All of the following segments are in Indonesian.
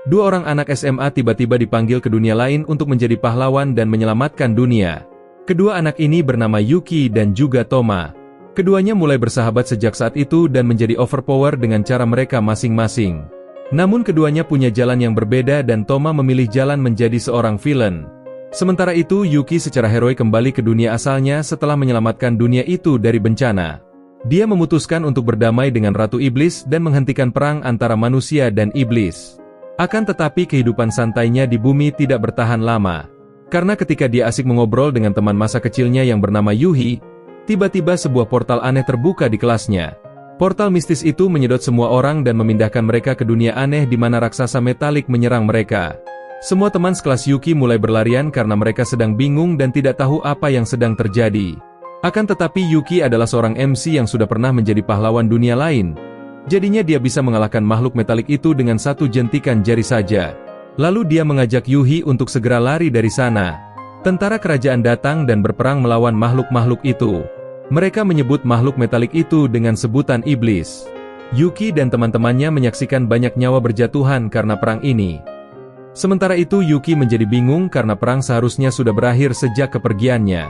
Dua orang anak SMA tiba-tiba dipanggil ke dunia lain untuk menjadi pahlawan dan menyelamatkan dunia. Kedua anak ini bernama Yuki dan juga Toma. Keduanya mulai bersahabat sejak saat itu dan menjadi overpower dengan cara mereka masing-masing. Namun keduanya punya jalan yang berbeda dan Toma memilih jalan menjadi seorang villain. Sementara itu Yuki secara heroik kembali ke dunia asalnya setelah menyelamatkan dunia itu dari bencana. Dia memutuskan untuk berdamai dengan Ratu Iblis dan menghentikan perang antara manusia dan iblis. Akan tetapi kehidupan santainya di bumi tidak bertahan lama. Karena ketika dia asik mengobrol dengan teman masa kecilnya yang bernama Yuhi, tiba-tiba sebuah portal aneh terbuka di kelasnya. Portal mistis itu menyedot semua orang dan memindahkan mereka ke dunia aneh di mana raksasa metalik menyerang mereka. Semua teman sekelas Yuki mulai berlarian karena mereka sedang bingung dan tidak tahu apa yang sedang terjadi. Akan tetapi Yuki adalah seorang MC yang sudah pernah menjadi pahlawan dunia lain. Jadinya dia bisa mengalahkan makhluk metalik itu dengan satu jentikan jari saja. Lalu dia mengajak Yuhi untuk segera lari dari sana. Tentara kerajaan datang dan berperang melawan makhluk-makhluk itu. Mereka menyebut makhluk metalik itu dengan sebutan iblis. Yuki dan teman-temannya menyaksikan banyak nyawa berjatuhan karena perang ini. Sementara itu Yuki menjadi bingung karena perang seharusnya sudah berakhir sejak kepergiannya.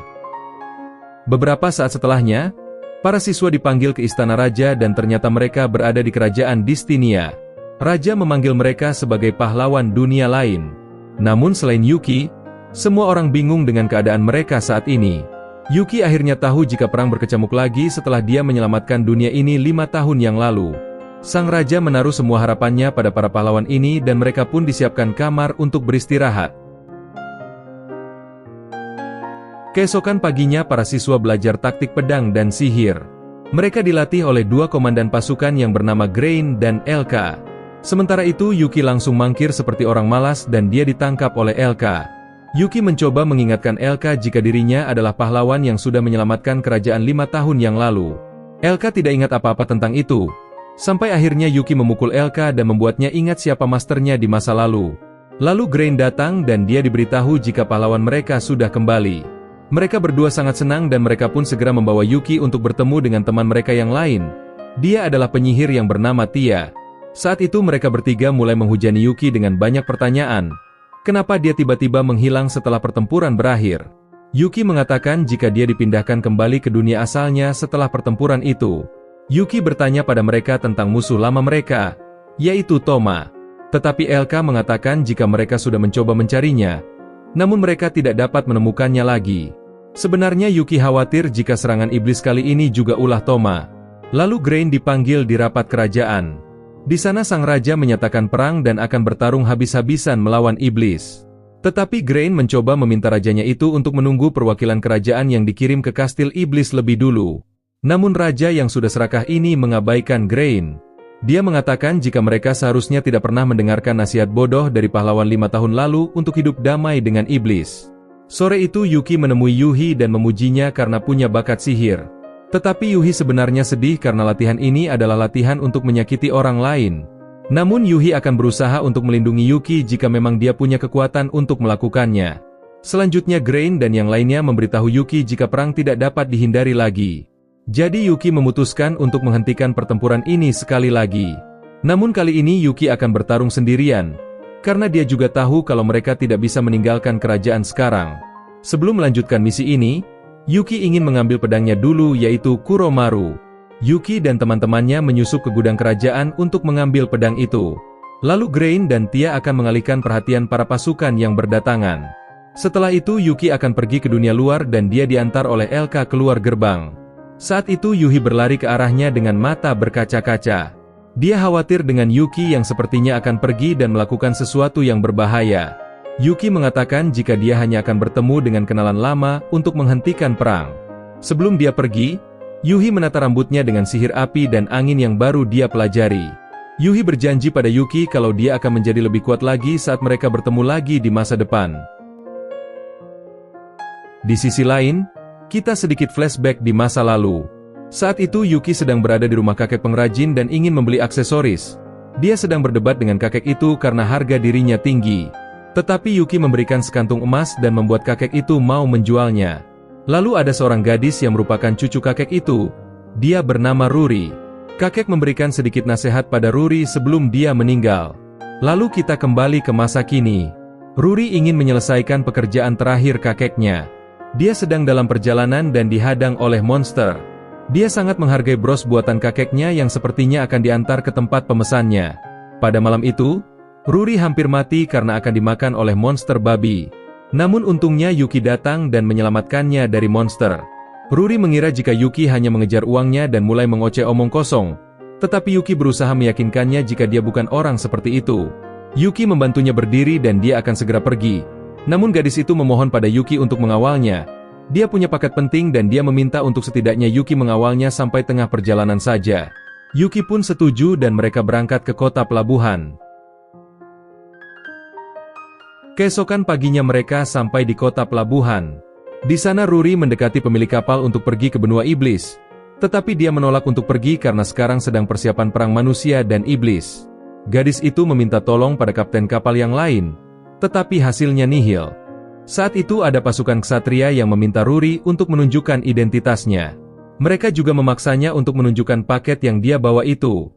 Beberapa saat setelahnya, para siswa dipanggil ke istana raja dan ternyata mereka berada di kerajaan Distinia. Raja memanggil mereka sebagai pahlawan dunia lain. Namun selain Yuki, semua orang bingung dengan keadaan mereka saat ini. Yuki akhirnya tahu jika perang berkecamuk lagi setelah dia menyelamatkan dunia ini 5 tahun yang lalu. Sang raja menaruh semua harapannya pada para pahlawan ini dan mereka pun disiapkan kamar untuk beristirahat. Keesokan paginya para siswa belajar taktik pedang dan sihir. Mereka dilatih oleh dua komandan pasukan yang bernama Grain dan Elka. Sementara itu Yuki langsung mangkir seperti orang malas dan dia ditangkap oleh Elka. Yuki mencoba mengingatkan Elka jika dirinya adalah pahlawan yang sudah menyelamatkan kerajaan 5 tahun yang lalu. Elka tidak ingat apa-apa tentang itu. Sampai akhirnya Yuki memukul Elka dan membuatnya ingat siapa masternya di masa lalu. Lalu Grain datang dan dia diberitahu jika pahlawan mereka sudah kembali. Mereka berdua sangat senang dan mereka pun segera membawa Yuki untuk bertemu dengan teman mereka yang lain. Dia adalah penyihir yang bernama Tia. Saat itu mereka bertiga mulai menghujani Yuki dengan banyak pertanyaan. Kenapa dia tiba-tiba menghilang setelah pertempuran berakhir? Yuki mengatakan jika dia dipindahkan kembali ke dunia asalnya setelah pertempuran itu. Yuki bertanya pada mereka tentang musuh lama mereka, yaitu Toma. Tetapi Elka mengatakan jika mereka sudah mencoba mencarinya, namun mereka tidak dapat menemukannya lagi. Sebenarnya Yuki khawatir jika serangan iblis kali ini juga ulah Toma. Lalu Grain dipanggil di rapat kerajaan. Di sana sang raja menyatakan perang dan akan bertarung habis-habisan melawan iblis. Tetapi Grain mencoba meminta rajanya itu untuk menunggu perwakilan kerajaan yang dikirim ke kastil iblis lebih dulu. Namun raja yang sudah serakah ini mengabaikan Grain. Dia mengatakan jika mereka seharusnya tidak pernah mendengarkan nasihat bodoh dari pahlawan 5 tahun lalu untuk hidup damai dengan iblis. Sore itu Yuki menemui Yuhi dan memujinya karena punya bakat sihir. Tetapi Yuhi sebenarnya sedih karena latihan ini adalah latihan untuk menyakiti orang lain. Namun Yuhi akan berusaha untuk melindungi Yuki jika memang dia punya kekuatan untuk melakukannya. Selanjutnya Grain dan yang lainnya memberitahu Yuki jika perang tidak dapat dihindari lagi. Jadi Yuki memutuskan untuk menghentikan pertempuran ini sekali lagi. Namun kali ini Yuki akan bertarung sendirian. Karena dia juga tahu kalau mereka tidak bisa meninggalkan kerajaan sekarang. Sebelum melanjutkan misi ini, Yuki ingin mengambil pedangnya dulu yaitu Kuromaru. Yuki dan teman-temannya menyusup ke gudang kerajaan untuk mengambil pedang itu. Lalu Grain dan Tia akan mengalihkan perhatian para pasukan yang berdatangan. Setelah itu Yuki akan pergi ke dunia luar dan dia diantar oleh Elka keluar gerbang. Saat itu Yuhi berlari ke arahnya dengan mata berkaca-kaca. Dia khawatir dengan Yuki yang sepertinya akan pergi dan melakukan sesuatu yang berbahaya. Yuki mengatakan jika dia hanya akan bertemu dengan kenalan lama untuk menghentikan perang. Sebelum dia pergi, Yuhi menata rambutnya dengan sihir api dan angin yang baru dia pelajari. Yuhi berjanji pada Yuki kalau dia akan menjadi lebih kuat lagi saat mereka bertemu lagi di masa depan. Di sisi lain, kita sedikit flashback di masa lalu. Saat itu Yuki sedang berada di rumah kakek pengrajin dan ingin membeli aksesoris. Dia sedang berdebat dengan kakek itu karena harga dirinya tinggi. Tetapi Yuki memberikan sekantung emas dan membuat kakek itu mau menjualnya. Lalu ada seorang gadis yang merupakan cucu kakek itu. Dia bernama Ruri. Kakek memberikan sedikit nasihat pada Ruri sebelum dia meninggal. Lalu kita kembali ke masa kini. Ruri ingin menyelesaikan pekerjaan terakhir kakeknya. Dia sedang dalam perjalanan dan dihadang oleh monster. Dia sangat menghargai bros buatan kakeknya yang sepertinya akan diantar ke tempat pemesannya. Pada malam itu, Ruri hampir mati karena akan dimakan oleh monster babi. Namun untungnya Yuki datang dan menyelamatkannya dari monster. Ruri mengira jika Yuki hanya mengejar uangnya dan mulai mengoceh omong kosong. Tetapi Yuki berusaha meyakinkannya jika dia bukan orang seperti itu. Yuki membantunya berdiri dan dia akan segera pergi. Namun gadis itu memohon pada Yuki untuk mengawalnya. Dia punya paket penting dan dia meminta untuk setidaknya Yuki mengawalnya sampai tengah perjalanan saja. Yuki pun setuju dan mereka berangkat ke kota pelabuhan. Keesokan paginya mereka sampai di kota pelabuhan. Di sana Ruri mendekati pemilik kapal untuk pergi ke benua iblis. Tetapi dia menolak untuk pergi karena sekarang sedang persiapan perang manusia dan iblis. Gadis itu meminta tolong pada kapten kapal yang lain, tetapi hasilnya nihil. Saat itu ada pasukan ksatria yang meminta Ruri untuk menunjukkan identitasnya. Mereka juga memaksanya untuk menunjukkan paket yang dia bawa itu.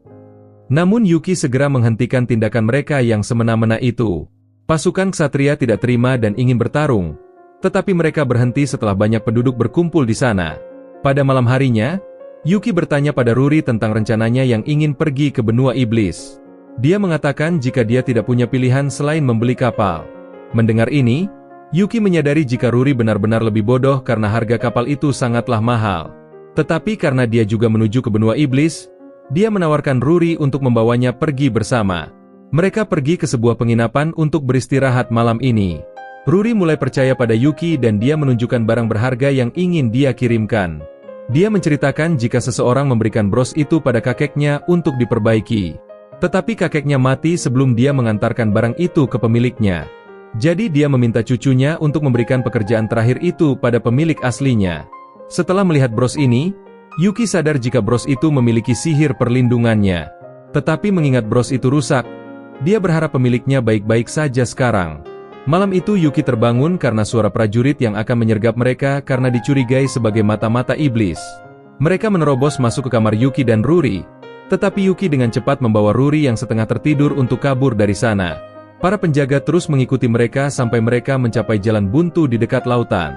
Namun Yuki segera menghentikan tindakan mereka yang semena-mena itu. Pasukan ksatria tidak terima dan ingin bertarung, tetapi mereka berhenti setelah banyak penduduk berkumpul di sana. Pada malam harinya, Yuki bertanya pada Ruri tentang rencananya yang ingin pergi ke benua iblis. Dia mengatakan jika dia tidak punya pilihan selain membeli kapal. Mendengar ini, Yuki menyadari jika Ruri benar-benar lebih bodoh karena harga kapal itu sangatlah mahal. Tetapi karena dia juga menuju ke benua iblis, dia menawarkan Ruri untuk membawanya pergi bersama. Mereka pergi ke sebuah penginapan untuk beristirahat malam ini. Ruri mulai percaya pada Yuki dan dia menunjukkan barang berharga yang ingin dia kirimkan. Dia menceritakan jika seseorang memberikan bros itu pada kakeknya untuk diperbaiki. Tetapi kakeknya mati sebelum dia mengantarkan barang itu ke pemiliknya. Jadi dia meminta cucunya untuk memberikan pekerjaan terakhir itu pada pemilik aslinya. Setelah melihat bros ini, Yuki sadar jika bros itu memiliki sihir perlindungannya. Tetapi mengingat bros itu rusak, dia berharap pemiliknya baik-baik saja sekarang. Malam itu Yuki terbangun karena suara prajurit yang akan menyergap mereka karena dicurigai sebagai mata-mata iblis. Mereka menerobos masuk ke kamar Yuki dan Ruri, tetapi Yuki dengan cepat membawa Ruri yang setengah tertidur untuk kabur dari sana. Para penjaga terus mengikuti mereka sampai mereka mencapai jalan buntu di dekat lautan.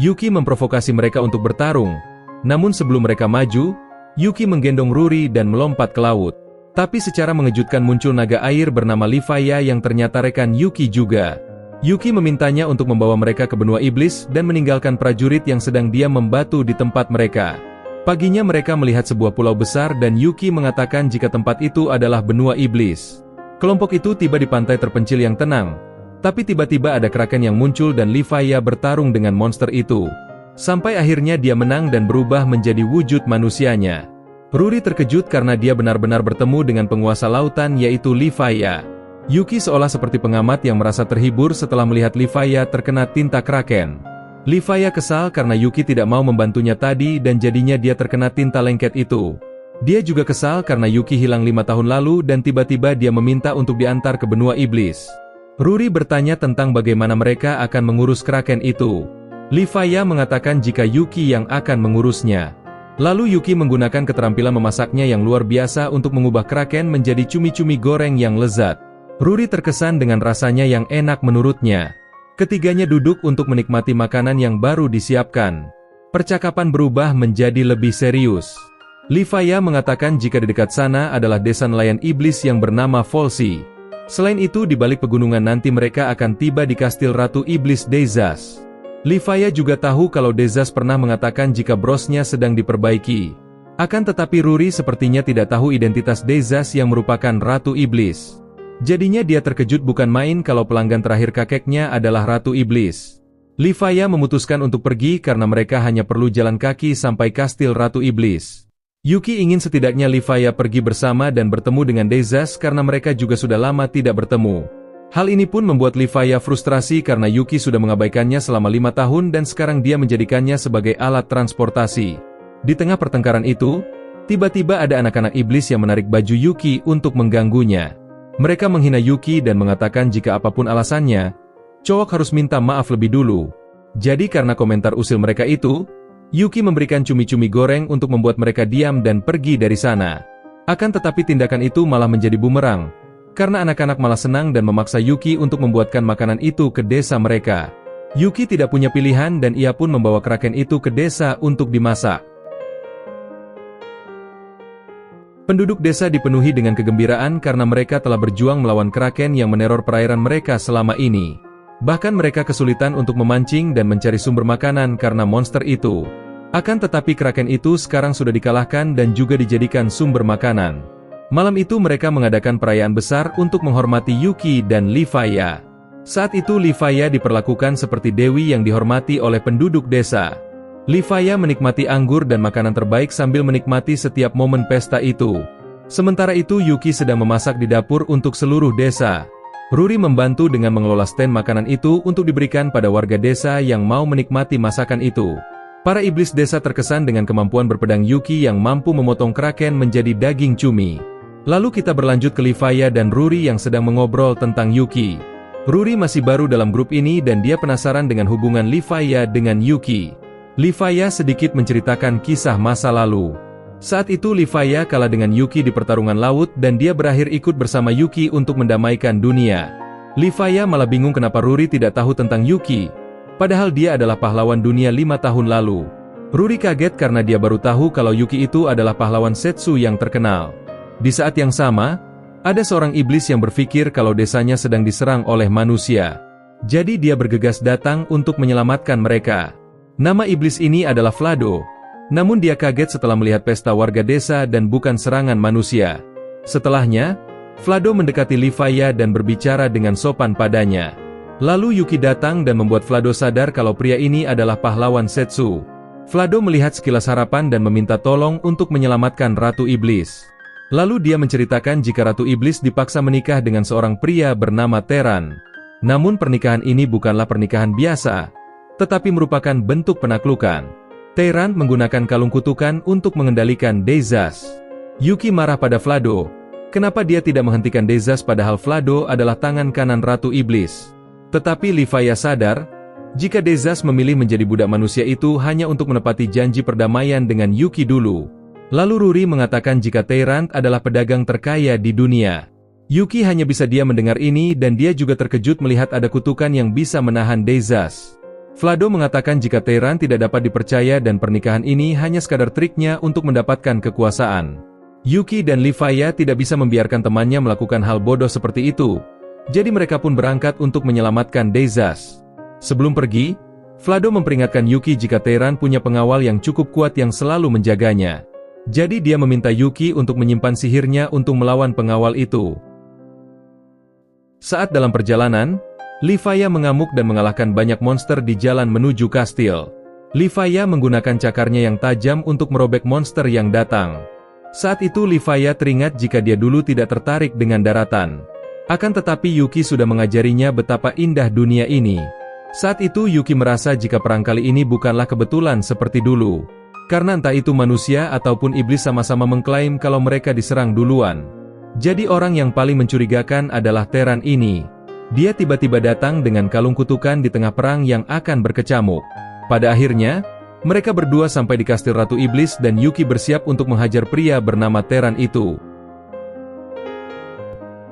Yuki memprovokasi mereka untuk bertarung, namun sebelum mereka maju, Yuki menggendong Ruri dan melompat ke laut. Tapi secara mengejutkan muncul naga air bernama Livaya yang ternyata rekan Yuki juga. Yuki memintanya untuk membawa mereka ke benua iblis dan meninggalkan prajurit yang sedang diam membatu di tempat mereka. Paginya mereka melihat sebuah pulau besar dan Yuki mengatakan jika tempat itu adalah benua iblis. Kelompok itu tiba di pantai terpencil yang tenang, tapi tiba-tiba ada kraken yang muncul dan Livaya bertarung dengan monster itu. Sampai akhirnya dia menang dan berubah menjadi wujud manusianya. Ruri terkejut karena dia benar-benar bertemu dengan penguasa lautan yaitu Livaya. Yuki seolah seperti pengamat yang merasa terhibur setelah melihat Livaya terkena tinta kraken. Livaya kesal karena Yuki tidak mau membantunya tadi dan jadinya dia terkena tinta lengket itu. Dia juga kesal karena Yuki hilang 5 tahun lalu dan tiba-tiba dia meminta untuk diantar ke benua iblis. Ruri bertanya tentang bagaimana mereka akan mengurus kraken itu. Livaya mengatakan jika Yuki yang akan mengurusnya. Lalu Yuki menggunakan keterampilan memasaknya yang luar biasa untuk mengubah kraken menjadi cumi-cumi goreng yang lezat. Ruri terkesan dengan rasanya yang enak menurutnya. Ketiganya duduk untuk menikmati makanan yang baru disiapkan. Percakapan berubah menjadi lebih serius. Livaya mengatakan jika di dekat sana adalah desa nelayan iblis yang bernama Volsi. Selain itu di balik pegunungan nanti mereka akan tiba di kastil Ratu Iblis Dezas. Livaya juga tahu kalau Dezas pernah mengatakan jika brosnya sedang diperbaiki. Akan tetapi Ruri sepertinya tidak tahu identitas Dezas yang merupakan Ratu Iblis. Jadinya dia terkejut bukan main kalau pelanggan terakhir kakeknya adalah Ratu Iblis. Livaya memutuskan untuk pergi karena mereka hanya perlu jalan kaki sampai kastil Ratu Iblis. Yuki ingin setidaknya Livaya pergi bersama dan bertemu dengan Dezas karena mereka juga sudah lama tidak bertemu. Hal ini pun membuat Livaya frustrasi karena Yuki sudah mengabaikannya selama 5 tahun dan sekarang dia menjadikannya sebagai alat transportasi. Di tengah pertengkaran itu, tiba-tiba ada anak-anak iblis yang menarik baju Yuki untuk mengganggunya. Mereka menghina Yuki dan mengatakan jika apapun alasannya, cowok harus minta maaf lebih dulu. Jadi karena komentar usil mereka itu, Yuki memberikan cumi-cumi goreng untuk membuat mereka diam dan pergi dari sana. Akan tetapi tindakan itu malah menjadi bumerang. karena anak-anak malah senang dan memaksa Yuki untuk membuatkan makanan itu ke desa mereka. Yuki tidak punya pilihan dan ia pun membawa kraken itu ke desa untuk dimasak. Penduduk desa dipenuhi dengan kegembiraan karena mereka telah berjuang melawan kraken yang meneror perairan mereka selama ini. Bahkan mereka kesulitan untuk memancing dan mencari sumber makanan karena monster itu. Akan tetapi kraken itu sekarang sudah dikalahkan dan juga dijadikan sumber makanan. Malam itu mereka mengadakan perayaan besar untuk menghormati Yuki dan Livaya. Saat itu Livaya diperlakukan seperti dewi yang dihormati oleh penduduk desa. Livaya menikmati anggur dan makanan terbaik sambil menikmati setiap momen pesta itu. Sementara itu Yuki sedang memasak di dapur untuk seluruh desa. Ruri membantu dengan mengelola stand makanan itu untuk diberikan pada warga desa yang mau menikmati masakan itu. Para iblis desa terkesan dengan kemampuan berpedang Yuki yang mampu memotong kraken menjadi daging cumi. Lalu kita berlanjut ke Livaya dan Ruri yang sedang mengobrol tentang Yuki. Ruri masih baru dalam grup ini dan dia penasaran dengan hubungan Livaya dengan Yuki. Livaya sedikit menceritakan kisah masa lalu. Saat itu Livaya kalah dengan Yuki di pertarungan laut dan dia berakhir ikut bersama Yuki untuk mendamaikan dunia. Livaya malah bingung kenapa Ruri tidak tahu tentang Yuki, padahal dia adalah pahlawan dunia 5 tahun lalu. Ruri kaget karena dia baru tahu kalau Yuki itu adalah pahlawan Setsu yang terkenal. Di saat yang sama, ada seorang iblis yang berpikir kalau desanya sedang diserang oleh manusia. Jadi dia bergegas datang untuk menyelamatkan mereka. Nama iblis ini adalah Vlado. Namun dia kaget setelah melihat pesta warga desa dan bukan serangan manusia. Setelahnya, Vlado mendekati Livaya dan berbicara dengan sopan padanya. Lalu Yuki datang dan membuat Vlado sadar kalau pria ini adalah pahlawan Setsu. Vlado melihat sekilas harapan dan meminta tolong untuk menyelamatkan Ratu Iblis. Lalu dia menceritakan jika Ratu Iblis dipaksa menikah dengan seorang pria bernama Teran. Namun pernikahan ini bukanlah pernikahan biasa, tetapi merupakan bentuk penaklukan. Teran menggunakan kalung kutukan untuk mengendalikan Dezas. Yuki marah pada Vlado. Kenapa dia tidak menghentikan Dezas padahal Vlado adalah tangan kanan Ratu Iblis. Tetapi Livaya sadar, jika Dezas memilih menjadi budak manusia itu hanya untuk menepati janji perdamaian dengan Yuki dulu. Lalu Ruri mengatakan jika Teran adalah pedagang terkaya di dunia. Yuki hanya bisa diam mendengar ini dan dia juga terkejut melihat ada kutukan yang bisa menahan Dezas. Vlado mengatakan jika Teran tidak dapat dipercaya dan pernikahan ini hanya sekadar triknya untuk mendapatkan kekuasaan. Yuki dan Livaya tidak bisa membiarkan temannya melakukan hal bodoh seperti itu. Jadi mereka pun berangkat untuk menyelamatkan Dezas. Sebelum pergi, Vlado memperingatkan Yuki jika Teran punya pengawal yang cukup kuat yang selalu menjaganya. Jadi dia meminta Yuki untuk menyimpan sihirnya untuk melawan pengawal itu. Saat dalam perjalanan, Livaya mengamuk dan mengalahkan banyak monster di jalan menuju kastil. Livaya menggunakan cakarnya yang tajam untuk merobek monster yang datang. Saat itu Livaya teringat jika dia dulu tidak tertarik dengan daratan. Akan tetapi Yuki sudah mengajarinya betapa indah dunia ini. Saat itu Yuki merasa jika perang kali ini bukanlah kebetulan seperti dulu. Karena entah itu manusia ataupun iblis sama-sama mengklaim kalau mereka diserang duluan. Jadi orang yang paling mencurigakan adalah Teran ini. Dia tiba-tiba datang dengan kalung kutukan di tengah perang yang akan berkecamuk. Pada akhirnya, mereka berdua sampai di kastil Ratu Iblis dan Yuki bersiap untuk menghajar pria bernama Teran itu.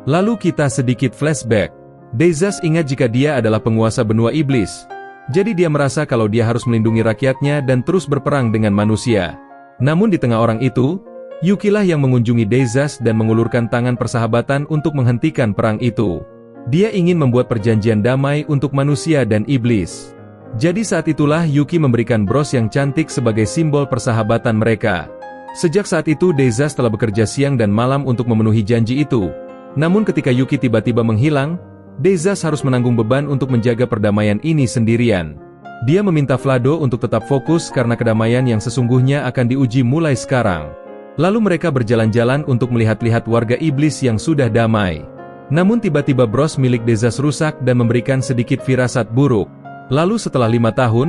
Lalu kita sedikit flashback. Dezas ingat jika dia adalah penguasa benua iblis. Jadi dia merasa kalau dia harus melindungi rakyatnya dan terus berperang dengan manusia. Namun di tengah orang itu, Yukilah yang mengunjungi Dezas dan mengulurkan tangan persahabatan untuk menghentikan perang itu. Dia ingin membuat perjanjian damai untuk manusia dan iblis. Jadi saat itulah Yuki memberikan bros yang cantik sebagai simbol persahabatan mereka. Sejak saat itu Dezas telah bekerja siang dan malam untuk memenuhi janji itu. Namun ketika Yuki tiba-tiba menghilang, Dezas harus menanggung beban untuk menjaga perdamaian ini sendirian. Dia meminta Vlado untuk tetap fokus karena kedamaian yang sesungguhnya akan diuji mulai sekarang. Lalu mereka berjalan-jalan untuk melihat-lihat warga iblis yang sudah damai. Namun tiba-tiba bros milik Dezas rusak dan memberikan sedikit firasat buruk. Lalu setelah 5 tahun,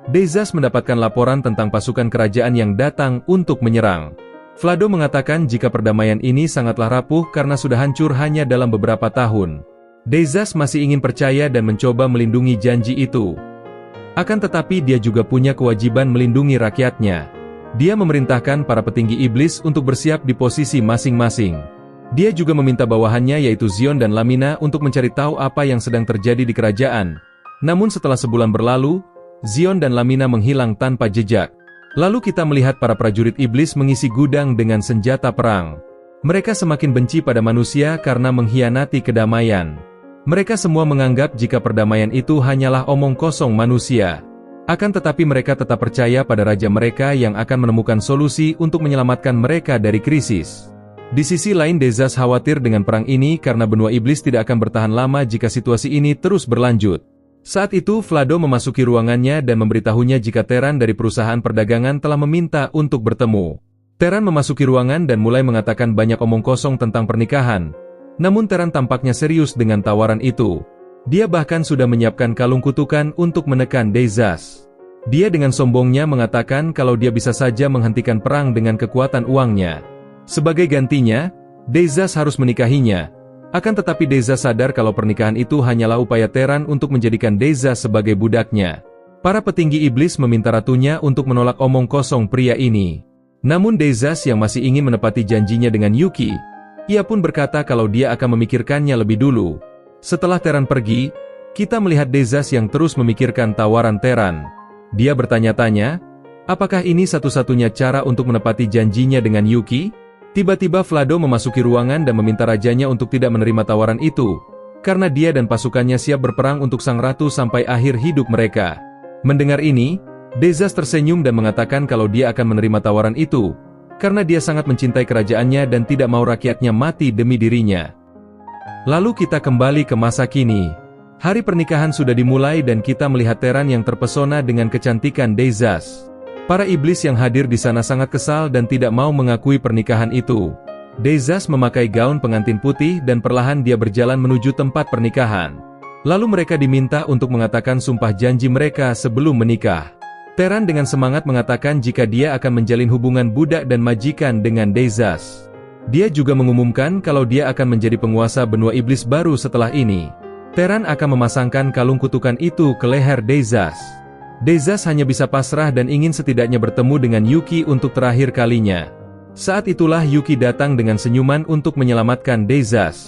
Dezas mendapatkan laporan tentang pasukan kerajaan yang datang untuk menyerang. Vlado mengatakan jika perdamaian ini sangatlah rapuh karena sudah hancur hanya dalam beberapa tahun. Dezas masih ingin percaya dan mencoba melindungi janji itu. Akan tetapi dia juga punya kewajiban melindungi rakyatnya. Dia memerintahkan para petinggi iblis untuk bersiap di posisi masing-masing. Dia juga meminta bawahannya yaitu Zion dan Lamina untuk mencari tahu apa yang sedang terjadi di kerajaan. Namun setelah sebulan berlalu, Zion dan Lamina menghilang tanpa jejak. Lalu kita melihat para prajurit iblis mengisi gudang dengan senjata perang. Mereka semakin benci pada manusia karena mengkhianati kedamaian. Mereka semua menganggap jika perdamaian itu hanyalah omong kosong manusia. Akan tetapi mereka tetap percaya pada raja mereka yang akan menemukan solusi untuk menyelamatkan mereka dari krisis. Di sisi lain Dezas khawatir dengan perang ini karena benua iblis tidak akan bertahan lama jika situasi ini terus berlanjut. Saat itu Vlado memasuki ruangannya dan memberitahunya jika Teran dari perusahaan perdagangan telah meminta untuk bertemu. Teran memasuki ruangan dan mulai mengatakan banyak omong kosong tentang pernikahan. Namun Teran tampaknya serius dengan tawaran itu. Dia bahkan sudah menyiapkan kalung kutukan untuk menekan Dezas. Dia dengan sombongnya mengatakan kalau dia bisa saja menghentikan perang dengan kekuatan uangnya. Sebagai gantinya, Dezas harus menikahinya. Akan tetapi Dezas sadar kalau pernikahan itu hanyalah upaya Teran untuk menjadikan Dezas sebagai budaknya. Para petinggi iblis meminta ratunya untuk menolak omong kosong pria ini. Namun Dezas yang masih ingin menepati janjinya dengan Yuki, ia pun berkata kalau dia akan memikirkannya lebih dulu. Setelah Teran pergi, kita melihat Dezas yang terus memikirkan tawaran Teran. Dia bertanya-tanya, apakah ini satu-satunya cara untuk menepati janjinya dengan Yuki? Tiba-tiba Vlado memasuki ruangan dan meminta rajanya untuk tidak menerima tawaran itu, karena dia dan pasukannya siap berperang untuk sang ratu sampai akhir hidup mereka. Mendengar ini, Dezas tersenyum dan mengatakan kalau dia akan menerima tawaran itu, karena dia sangat mencintai kerajaannya dan tidak mau rakyatnya mati demi dirinya. Lalu kita kembali ke masa kini. Hari pernikahan sudah dimulai dan kita melihat Teran yang terpesona dengan kecantikan Dezas. Para iblis yang hadir di sana sangat kesal dan tidak mau mengakui pernikahan itu. Dezas memakai gaun pengantin putih dan perlahan dia berjalan menuju tempat pernikahan. Lalu mereka diminta untuk mengatakan sumpah janji mereka sebelum menikah. Teran dengan semangat mengatakan jika dia akan menjalin hubungan budak dan majikan dengan Dezas. Dia juga mengumumkan kalau dia akan menjadi penguasa benua iblis baru setelah ini. Teran akan memasangkan kalung kutukan itu ke leher Dezas. Dezas hanya bisa pasrah dan ingin setidaknya bertemu dengan Yuki untuk terakhir kalinya. Saat itulah Yuki datang dengan senyuman untuk menyelamatkan Dezas.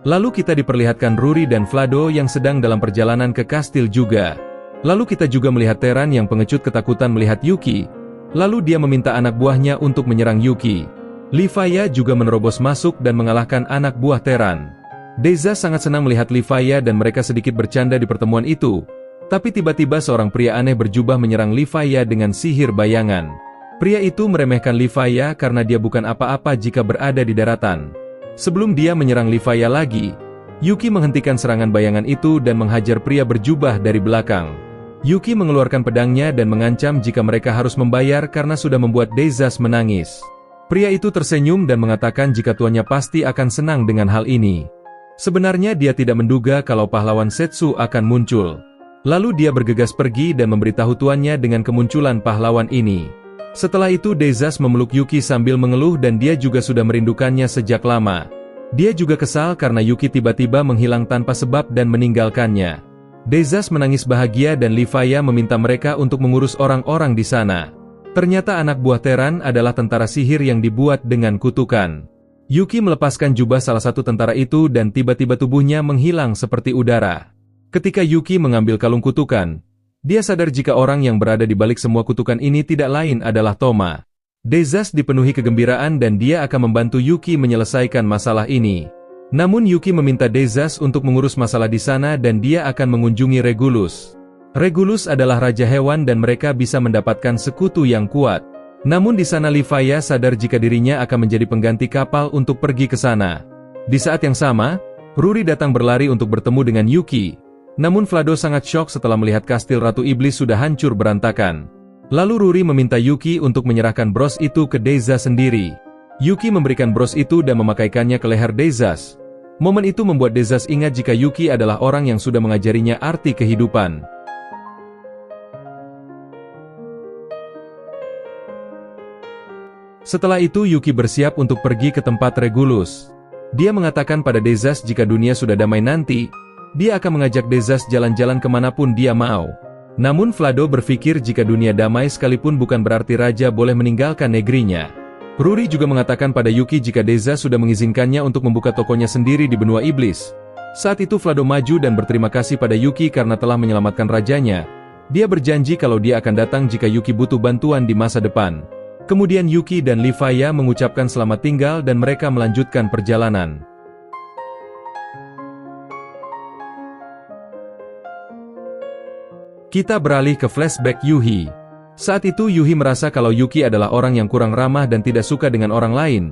Lalu kita diperlihatkan Ruri dan Vlado yang sedang dalam perjalanan ke kastil juga. Lalu kita juga melihat Teran yang pengecut ketakutan melihat Yuki. Lalu dia meminta anak buahnya untuk menyerang Yuki. Livaya juga menerobos masuk dan mengalahkan anak buah Teran. Dezas sangat senang melihat Livaya dan mereka sedikit bercanda di pertemuan itu. Tapi tiba-tiba seorang pria aneh berjubah menyerang Livaya dengan sihir bayangan. Pria itu meremehkan Livaya karena dia bukan apa-apa jika berada di daratan. Sebelum dia menyerang Livaya lagi, Yuki menghentikan serangan bayangan itu dan menghajar pria berjubah dari belakang. Yuki mengeluarkan pedangnya dan mengancam jika mereka harus membayar karena sudah membuat Dezas menangis. Pria itu tersenyum dan mengatakan jika tuannya pasti akan senang dengan hal ini. Sebenarnya dia tidak menduga kalau pahlawan Setsu akan muncul. Lalu dia bergegas pergi dan memberitahu tuannya dengan kemunculan pahlawan ini. Setelah itu Dezas memeluk Yuki sambil mengeluh dan dia juga sudah merindukannya sejak lama. Dia juga kesal karena Yuki tiba-tiba menghilang tanpa sebab dan meninggalkannya. Dezas menangis bahagia dan Livaya meminta mereka untuk mengurus orang-orang di sana. Ternyata anak buah Teran adalah tentara sihir yang dibuat dengan kutukan. Yuki melepaskan jubah salah satu tentara itu dan tiba-tiba tubuhnya menghilang seperti udara. Ketika Yuki mengambil kalung kutukan, dia sadar jika orang yang berada di balik semua kutukan ini tidak lain adalah Toma. Dezas dipenuhi kegembiraan dan dia akan membantu Yuki menyelesaikan masalah ini. Namun Yuki meminta Dezas untuk mengurus masalah di sana dan dia akan mengunjungi Regulus. Regulus adalah raja hewan dan mereka bisa mendapatkan sekutu yang kuat. Namun di sana Livaya sadar jika dirinya akan menjadi pengganti kapal untuk pergi ke sana. Di saat yang sama, Ruri datang berlari untuk bertemu dengan Yuki. Namun Vlado sangat syok setelah melihat kastil Ratu Iblis sudah hancur berantakan. Lalu Ruri meminta Yuki untuk menyerahkan bros itu ke Dezas sendiri. Yuki memberikan bros itu dan memakaikannya ke leher Dezas. Momen itu membuat Dezas ingat jika Yuki adalah orang yang sudah mengajarinya arti kehidupan. Setelah itu Yuki bersiap untuk pergi ke tempat Regulus. Dia mengatakan pada Dezas jika dunia sudah damai nanti, dia akan mengajak Dezas jalan-jalan kemanapun dia mau. Namun Vlado berpikir jika dunia damai sekalipun bukan berarti raja boleh meninggalkan negerinya. Ruri juga mengatakan pada Yuki jika Deza sudah mengizinkannya untuk membuka tokonya sendiri di benua iblis. Saat itu Vlado maju dan berterima kasih pada Yuki karena telah menyelamatkan rajanya. Dia berjanji kalau dia akan datang jika Yuki butuh bantuan di masa depan. Kemudian Yuki dan Livia mengucapkan selamat tinggal dan mereka melanjutkan perjalanan. Kita beralih ke flashback Yuhi. Saat itu Yuhi merasa kalau Yuki adalah orang yang kurang ramah dan tidak suka dengan orang lain.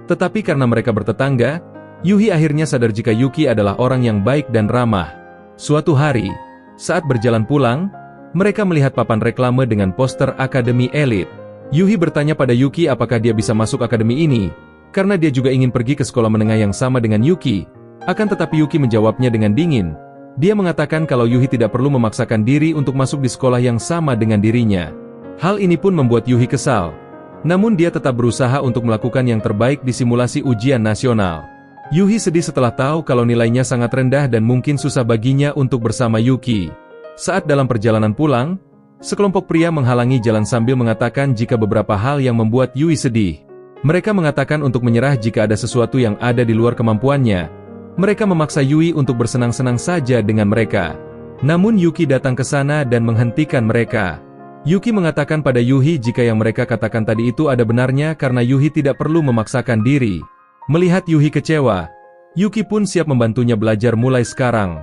Tetapi karena mereka bertetangga, Yuhi akhirnya sadar jika Yuki adalah orang yang baik dan ramah. Suatu hari, saat berjalan pulang, mereka melihat papan reklame dengan poster Akademi Elit. Yuhi bertanya pada Yuki apakah dia bisa masuk akademi ini, karena dia juga ingin pergi ke sekolah menengah yang sama dengan Yuki. Akan tetapi Yuki menjawabnya dengan dingin. Dia mengatakan kalau Yuhi tidak perlu memaksakan diri untuk masuk di sekolah yang sama dengan dirinya. Hal ini pun membuat Yuhi kesal. Namun dia tetap berusaha untuk melakukan yang terbaik di simulasi ujian nasional. Yuhi sedih setelah tahu kalau nilainya sangat rendah dan mungkin susah baginya untuk bersama Yuki. Saat dalam perjalanan pulang, sekelompok pria menghalangi jalan sambil mengatakan jika beberapa hal yang membuat Yuhi sedih. Mereka mengatakan untuk menyerah jika ada sesuatu yang ada di luar kemampuannya. Mereka memaksa Yuhi untuk bersenang-senang saja dengan mereka. Namun Yuki datang ke sana dan menghentikan mereka. Yuki mengatakan pada Yuhi jika yang mereka katakan tadi itu ada benarnya karena Yuhi tidak perlu memaksakan diri. Melihat Yuhi kecewa, Yuki pun siap membantunya belajar mulai sekarang.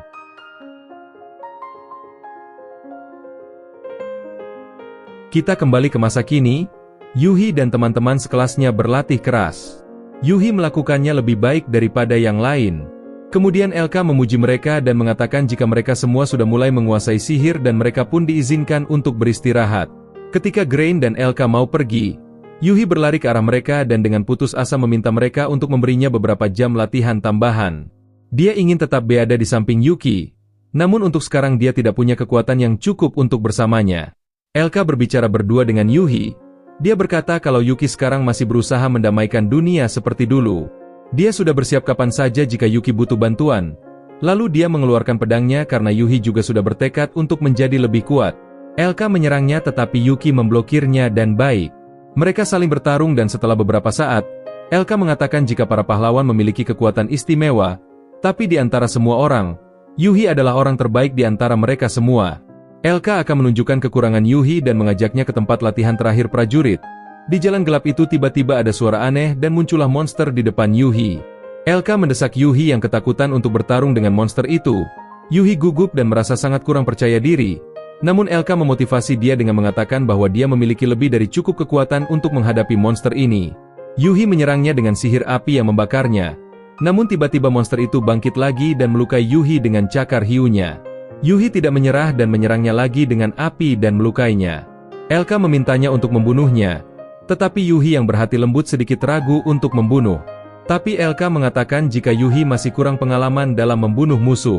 Kita kembali ke masa kini, Yuhi dan teman-teman sekelasnya berlatih keras. Yuhi melakukannya lebih baik daripada yang lain. Kemudian Elka memuji mereka dan mengatakan jika mereka semua sudah mulai menguasai sihir dan mereka pun diizinkan untuk beristirahat. Ketika Grain dan Elka mau pergi, Yuhi berlari ke arah mereka dan dengan putus asa meminta mereka untuk memberinya beberapa jam latihan tambahan. Dia ingin tetap berada di samping Yuki, namun untuk sekarang dia tidak punya kekuatan yang cukup untuk bersamanya. Elka berbicara berdua dengan Yuhi. Dia berkata kalau Yuki sekarang masih berusaha mendamaikan dunia seperti dulu. Dia sudah bersiap kapan saja jika Yuki butuh bantuan. Lalu dia mengeluarkan pedangnya karena Yuhi juga sudah bertekad untuk menjadi lebih kuat. Elka menyerangnya tetapi Yuki memblokirnya dan baik. Mereka saling bertarung dan setelah beberapa saat, Elka mengatakan jika para pahlawan memiliki kekuatan istimewa, tapi di antara semua orang, Yuhi adalah orang terbaik di antara mereka semua. Elka akan menunjukkan kekurangan Yuhi dan mengajaknya ke tempat latihan terakhir prajurit. Di jalan gelap itu tiba-tiba ada suara aneh dan muncullah monster di depan Yuhi. Elka mendesak Yuhi yang ketakutan untuk bertarung dengan monster itu. Yuhi gugup dan merasa sangat kurang percaya diri. Namun Elka memotivasi dia dengan mengatakan bahwa dia memiliki lebih dari cukup kekuatan untuk menghadapi monster ini. Yuhi menyerangnya dengan sihir api yang membakarnya. Namun tiba-tiba monster itu bangkit lagi dan melukai Yuhi dengan cakar hiunya. Yuhi tidak menyerah dan menyerangnya lagi dengan api dan melukainya. Elka memintanya untuk membunuhnya. Tetapi Yuhi yang berhati lembut sedikit ragu untuk membunuh. Tapi Elka mengatakan jika Yuhi masih kurang pengalaman dalam membunuh musuh.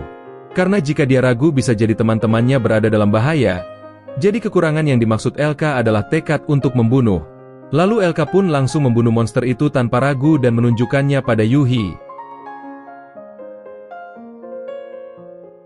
Karena jika dia ragu bisa jadi teman-temannya berada dalam bahaya. Jadi kekurangan yang dimaksud Elka adalah tekad untuk membunuh. Lalu Elka pun langsung membunuh monster itu tanpa ragu dan menunjukkannya pada Yuhi.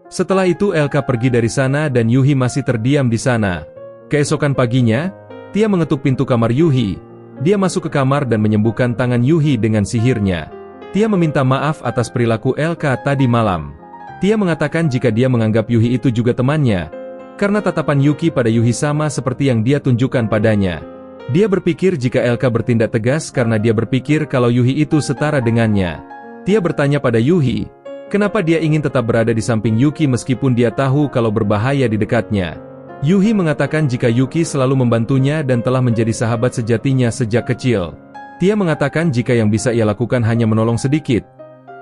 Setelah itu Elka pergi dari sana dan Yuhi masih terdiam di sana. Keesokan paginya, Tia mengetuk pintu kamar Yuhi. Dia masuk ke kamar dan menyembuhkan tangan Yuhi dengan sihirnya. Tia meminta maaf atas perilaku Elka tadi malam. Tia mengatakan jika dia menganggap Yuhi itu juga temannya, karena tatapan Yuki pada Yuhi sama seperti yang dia tunjukkan padanya. Dia berpikir jika Elka bertindak tegas karena dia berpikir kalau Yuhi itu setara dengannya. Tia bertanya pada Yuhi, kenapa dia ingin tetap berada di samping Yuki meskipun dia tahu kalau berbahaya di dekatnya. Yuhi mengatakan jika Yuki selalu membantunya dan telah menjadi sahabat sejatinya sejak kecil. Tia mengatakan jika yang bisa ia lakukan hanya menolong sedikit.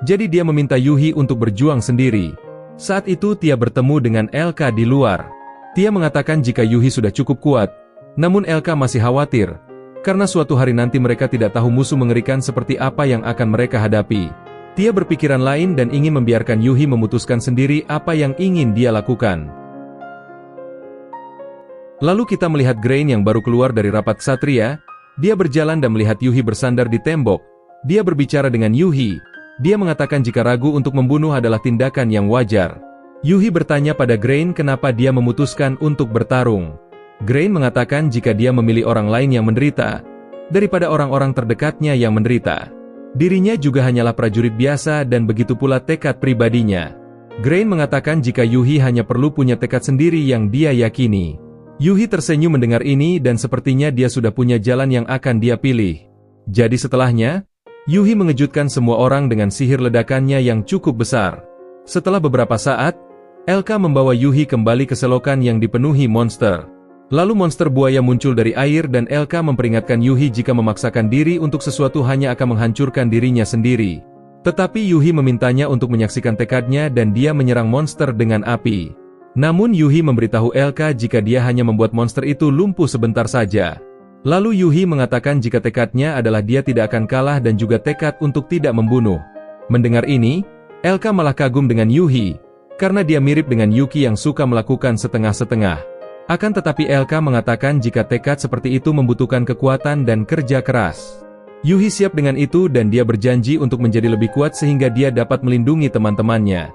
Jadi dia meminta Yuhi untuk berjuang sendiri. Saat itu Tia bertemu dengan Elka di luar. Tia mengatakan jika Yuhi sudah cukup kuat, namun Elka masih khawatir, karena suatu hari nanti mereka tidak tahu musuh mengerikan seperti apa yang akan mereka hadapi. Tia berpikiran lain dan ingin membiarkan Yuhi memutuskan sendiri apa yang ingin dia lakukan. Lalu kita melihat Grain yang baru keluar dari rapat ksatria. Dia berjalan dan melihat Yuhi bersandar di tembok. Dia berbicara dengan Yuhi. Dia mengatakan jika ragu untuk membunuh adalah tindakan yang wajar. Yuhi bertanya pada Grain kenapa dia memutuskan untuk bertarung. Grain mengatakan jika dia memilih orang lain yang menderita, daripada orang-orang terdekatnya yang menderita. Dirinya juga hanyalah prajurit biasa dan begitu pula tekad pribadinya. Grain mengatakan jika Yuhi hanya perlu punya tekad sendiri yang dia yakini. Yuhi tersenyum mendengar ini dan sepertinya dia sudah punya jalan yang akan dia pilih. Jadi setelahnya, Yuhi mengejutkan semua orang dengan sihir ledakannya yang cukup besar. Setelah beberapa saat, Elka membawa Yuhi kembali ke selokan yang dipenuhi monster. Lalu monster buaya muncul dari air dan Elka memperingatkan Yuhi jika memaksakan diri untuk sesuatu hanya akan menghancurkan dirinya sendiri. Tetapi Yuhi memintanya untuk menyaksikan tekadnya dan dia menyerang monster dengan api. Namun Yuhi memberitahu Elka jika dia hanya membuat monster itu lumpuh sebentar saja. Lalu Yuhi mengatakan jika tekadnya adalah dia tidak akan kalah dan juga tekad untuk tidak membunuh. Mendengar ini, Elka malah kagum dengan Yuhi, karena dia mirip dengan Yuki yang suka melakukan setengah-setengah. Akan tetapi Elka mengatakan jika tekad seperti itu membutuhkan kekuatan dan kerja keras. Yuhi siap dengan itu dan dia berjanji untuk menjadi lebih kuat sehingga dia dapat melindungi teman-temannya.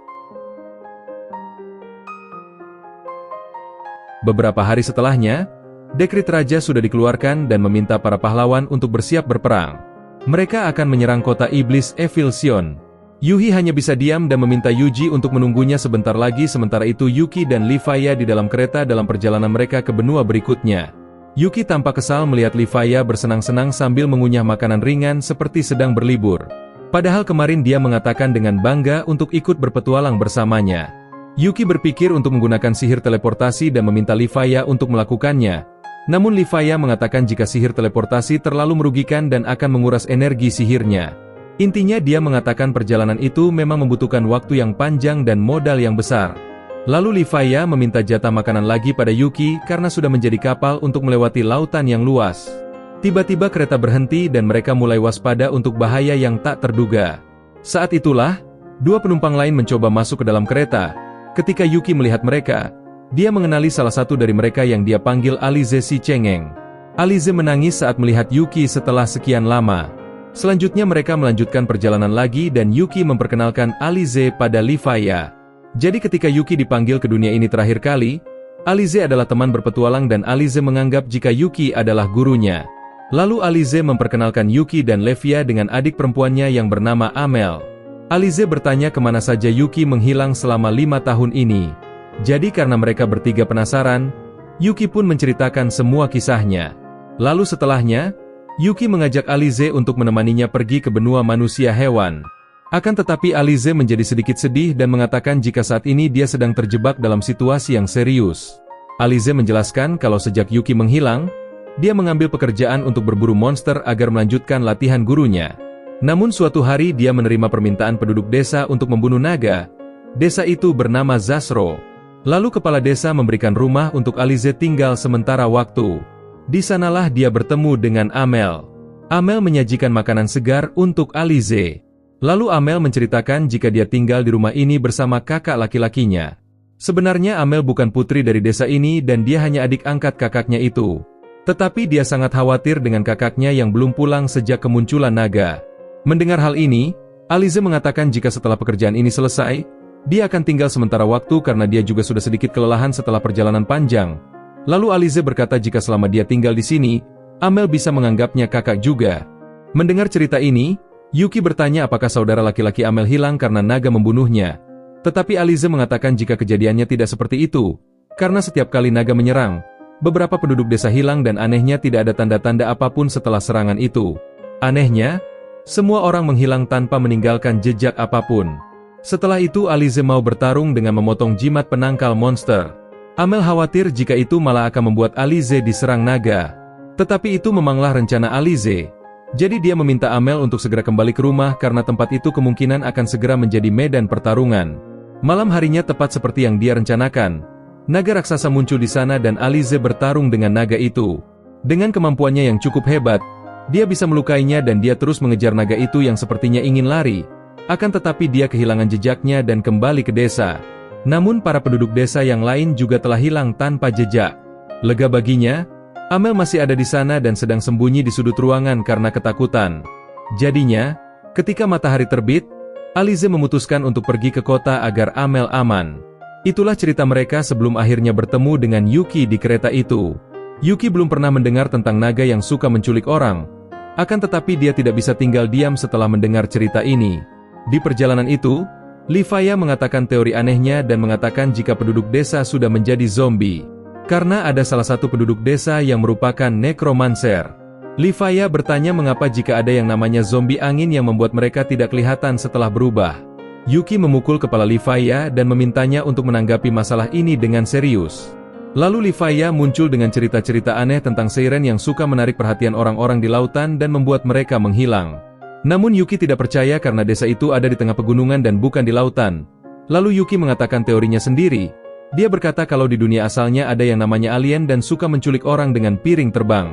Beberapa hari setelahnya, dekrit raja sudah dikeluarkan dan meminta para pahlawan untuk bersiap berperang. Mereka akan menyerang kota iblis Evilsion. Yuhi hanya bisa diam dan meminta Yuji untuk menunggunya sebentar lagi sementara itu Yuki dan Livaya di dalam kereta dalam perjalanan mereka ke benua berikutnya. Yuki tampak kesal melihat Livaya bersenang-senang sambil mengunyah makanan ringan seperti sedang berlibur. Padahal kemarin dia mengatakan dengan bangga untuk ikut berpetualang bersamanya. Yuki berpikir untuk menggunakan sihir teleportasi dan meminta Livaya untuk melakukannya. Namun Livaya mengatakan jika sihir teleportasi terlalu merugikan dan akan menguras energi sihirnya. Intinya dia mengatakan perjalanan itu memang membutuhkan waktu yang panjang dan modal yang besar. Lalu Livaya meminta jatah makanan lagi pada Yuki karena sudah menjadi kapal untuk melewati lautan yang luas. Tiba-tiba kereta berhenti dan mereka mulai waspada untuk bahaya yang tak terduga. Saat itulah, dua penumpang lain mencoba masuk ke dalam kereta. Ketika Yuki melihat mereka, dia mengenali salah satu dari mereka yang dia panggil Alize si Cengeng. Alize menangis saat melihat Yuki setelah sekian lama. Selanjutnya mereka melanjutkan perjalanan lagi dan Yuki memperkenalkan Alize pada Livaya. Jadi ketika Yuki dipanggil ke dunia ini terakhir kali, Alize adalah teman berpetualang dan Alize menganggap jika Yuki adalah gurunya. Lalu Alize memperkenalkan Yuki dan Levia dengan adik perempuannya yang bernama Amel. Alize bertanya kemana saja Yuki menghilang selama 5 tahun ini. Jadi karena mereka bertiga penasaran, Yuki pun menceritakan semua kisahnya. Lalu setelahnya, Yuki mengajak Alize untuk menemaninya pergi ke benua manusia hewan. Akan tetapi Alize menjadi sedikit sedih dan mengatakan jika saat ini dia sedang terjebak dalam situasi yang serius. Alize menjelaskan kalau sejak Yuki menghilang, dia mengambil pekerjaan untuk berburu monster agar melanjutkan latihan gurunya. Namun suatu hari dia menerima permintaan penduduk desa untuk membunuh naga. Desa itu bernama Zasro. Lalu kepala desa memberikan rumah untuk Alize tinggal sementara waktu. Di sanalah dia bertemu dengan Amel. Amel menyajikan makanan segar untuk Alize. Lalu Amel menceritakan jika dia tinggal di rumah ini bersama kakak laki-lakinya. Sebenarnya Amel bukan putri dari desa ini dan dia hanya adik angkat kakaknya itu. Tetapi dia sangat khawatir dengan kakaknya yang belum pulang sejak kemunculan naga. Mendengar hal ini, Alize mengatakan jika setelah pekerjaan ini selesai, dia akan tinggal sementara waktu karena dia juga sudah sedikit kelelahan setelah perjalanan panjang. Lalu Alize berkata jika selama dia tinggal di sini, Amel bisa menganggapnya kakak juga. Mendengar cerita ini, Yuki bertanya apakah saudara laki-laki Amel hilang karena naga membunuhnya. Tetapi Alize mengatakan jika kejadiannya tidak seperti itu, karena setiap kali naga menyerang, beberapa penduduk desa hilang dan anehnya tidak ada tanda-tanda apapun setelah serangan itu. Anehnya, semua orang menghilang tanpa meninggalkan jejak apapun. Setelah itu Alize mau bertarung dengan memotong jimat penangkal monster. Amel khawatir jika itu malah akan membuat Alize diserang naga. Tetapi itu memanglah rencana Alize. Jadi dia meminta Amel untuk segera kembali ke rumah karena tempat itu kemungkinan akan segera menjadi medan pertarungan. Malam harinya tepat seperti yang dia rencanakan. Naga raksasa muncul di sana dan Alize bertarung dengan naga itu. Dengan kemampuannya yang cukup hebat, dia bisa melukainya dan dia terus mengejar naga itu yang sepertinya ingin lari. Akan tetapi dia kehilangan jejaknya dan kembali ke desa. Namun para penduduk desa yang lain juga telah hilang tanpa jejak. Lega baginya, Amel masih ada di sana dan sedang sembunyi di sudut ruangan karena ketakutan. Jadinya, ketika matahari terbit, Alize memutuskan untuk pergi ke kota agar Amel aman. Itulah cerita mereka sebelum akhirnya bertemu dengan Yuki di kereta itu. Yuki belum pernah mendengar tentang naga yang suka menculik orang, Akan tetapi dia tidak bisa tinggal diam setelah mendengar cerita ini. Di perjalanan itu, Livia mengatakan teori anehnya dan mengatakan jika penduduk desa sudah menjadi zombie. Karena ada salah satu penduduk desa yang merupakan necromancer. Livia bertanya mengapa jika ada yang namanya zombie angin yang membuat mereka tidak kelihatan setelah berubah. Yuki memukul kepala Livia dan memintanya untuk menanggapi masalah ini dengan serius. Lalu Livia muncul dengan cerita-cerita aneh tentang siren yang suka menarik perhatian orang-orang di lautan dan membuat mereka menghilang. Namun Yuki tidak percaya karena desa itu ada di tengah pegunungan dan bukan di lautan. Lalu Yuki mengatakan teorinya sendiri. Dia berkata kalau di dunia asalnya ada yang namanya alien dan suka menculik orang dengan piring terbang.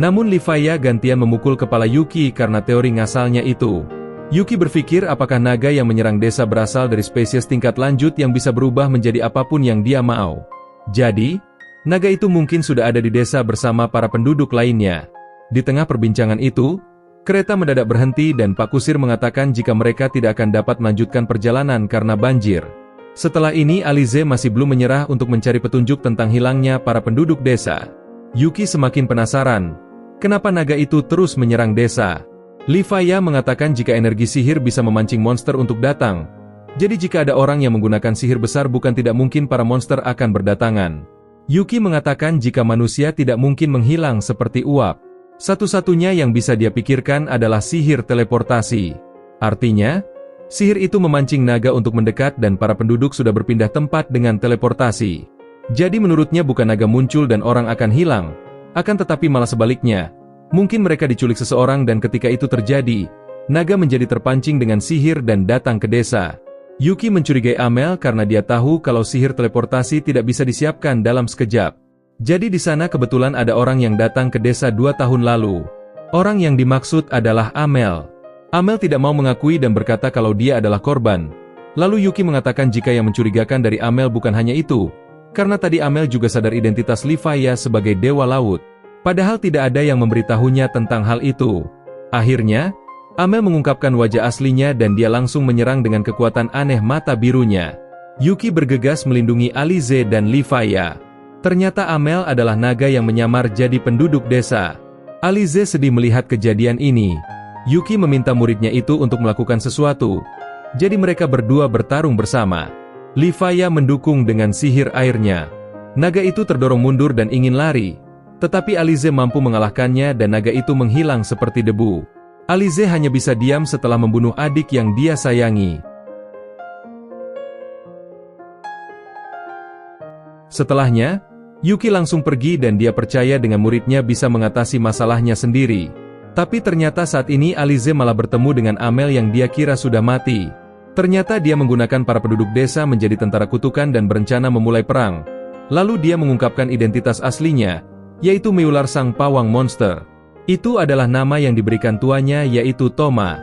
Namun Livia gantian memukul kepala Yuki karena teori ngasalnya itu. Yuki berpikir apakah naga yang menyerang desa berasal dari spesies tingkat lanjut yang bisa berubah menjadi apapun yang dia mau. Jadi, naga itu mungkin sudah ada di desa bersama para penduduk lainnya. Di tengah perbincangan itu, kereta mendadak berhenti dan Pak Kusir mengatakan jika mereka tidak akan dapat melanjutkan perjalanan karena banjir. Setelah ini Alize masih belum menyerah untuk mencari petunjuk tentang hilangnya para penduduk desa. Yuki semakin penasaran, kenapa naga itu terus menyerang desa. Livia mengatakan jika energi sihir bisa memancing monster untuk datang. Jadi jika ada orang yang menggunakan sihir besar bukan tidak mungkin para monster akan berdatangan. Yuki mengatakan jika manusia tidak mungkin menghilang seperti uap. Satu-satunya yang bisa dia pikirkan adalah sihir teleportasi. Artinya, sihir itu memancing naga untuk mendekat dan para penduduk sudah berpindah tempat dengan teleportasi. Jadi menurutnya bukan naga muncul dan orang akan hilang, akan tetapi malah sebaliknya. Mungkin mereka diculik seseorang dan ketika itu terjadi, naga menjadi terpancing dengan sihir dan datang ke desa. Yuki mencurigai Amel karena dia tahu kalau sihir teleportasi tidak bisa disiapkan dalam sekejap. Jadi di sana kebetulan ada orang yang datang ke desa 2 tahun lalu. Orang yang dimaksud adalah Amel. Amel tidak mau mengakui dan berkata kalau dia adalah korban. Lalu Yuki mengatakan jika yang mencurigakan dari Amel bukan hanya itu, karena tadi Amel juga sadar identitas Livia sebagai dewa laut. Padahal tidak ada yang memberitahunya tentang hal itu. Akhirnya, Amel mengungkapkan wajah aslinya dan dia langsung menyerang dengan kekuatan aneh mata birunya. Yuki bergegas melindungi Alize dan Livia. Ternyata Amel adalah naga yang menyamar jadi penduduk desa. Alize sedih melihat kejadian ini. Yuki meminta muridnya itu untuk melakukan sesuatu. Jadi mereka berdua bertarung bersama. Livia mendukung dengan sihir airnya. Naga itu terdorong mundur dan ingin lari. Tetapi Alize mampu mengalahkannya dan naga itu menghilang seperti debu. Alize hanya bisa diam setelah membunuh adik yang dia sayangi. Setelahnya, Yuki langsung pergi dan dia percaya dengan muridnya bisa mengatasi masalahnya sendiri. Tapi ternyata saat ini Alize malah bertemu dengan Amel yang dia kira sudah mati. Ternyata dia menggunakan para penduduk desa menjadi tentara kutukan dan berencana memulai perang. Lalu dia mengungkapkan identitas aslinya, yaitu Meular sang pawang monster. Itu adalah nama yang diberikan tuanya yaitu Toma.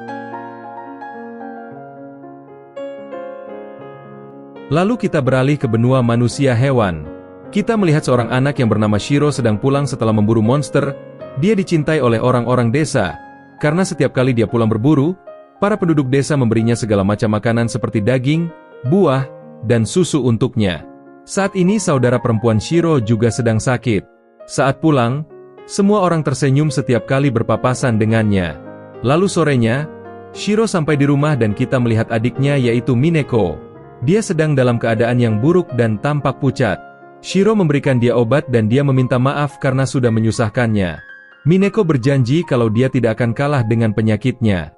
Lalu kita beralih ke benua manusia hewan. Kita melihat seorang anak yang bernama Shiro sedang pulang setelah memburu monster. Dia dicintai oleh orang-orang desa. Karena setiap kali dia pulang berburu, para penduduk desa memberinya segala macam makanan seperti daging, buah, dan susu untuknya. Saat ini saudara perempuan Shiro juga sedang sakit. Saat pulang, semua orang tersenyum setiap kali berpapasan dengannya. Lalu sorenya, Shiro sampai di rumah dan kita melihat adiknya yaitu Mineko. Dia sedang dalam keadaan yang buruk dan tampak pucat. Shiro memberikan dia obat dan dia meminta maaf karena sudah menyusahkannya. Mineko berjanji kalau dia tidak akan kalah dengan penyakitnya.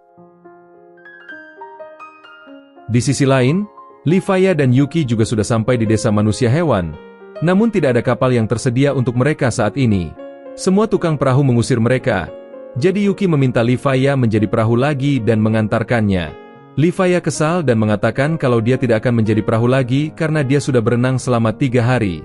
Di sisi lain, Livia dan Yuki juga sudah sampai di desa manusia hewan. Namun tidak ada kapal yang tersedia untuk mereka saat ini. Semua tukang perahu mengusir mereka. Jadi Yuki meminta Livia menjadi perahu lagi dan mengantarkannya. Livia kesal dan mengatakan kalau dia tidak akan menjadi perahu lagi karena dia sudah berenang selama 3 hari.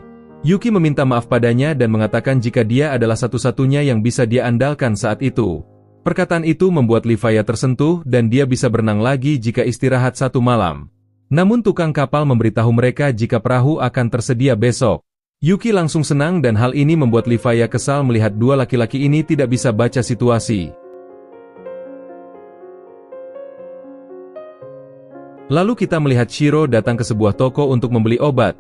Yuki meminta maaf padanya dan mengatakan jika dia adalah satu-satunya yang bisa dia andalkan saat itu. Perkataan itu membuat Livia tersentuh dan dia bisa berenang lagi jika istirahat 1 malam. Namun tukang kapal memberitahu mereka jika perahu akan tersedia besok. Yuki langsung senang dan hal ini membuat Livia kesal melihat dua laki-laki ini tidak bisa baca situasi. Lalu kita melihat Shiro datang ke sebuah toko untuk membeli obat.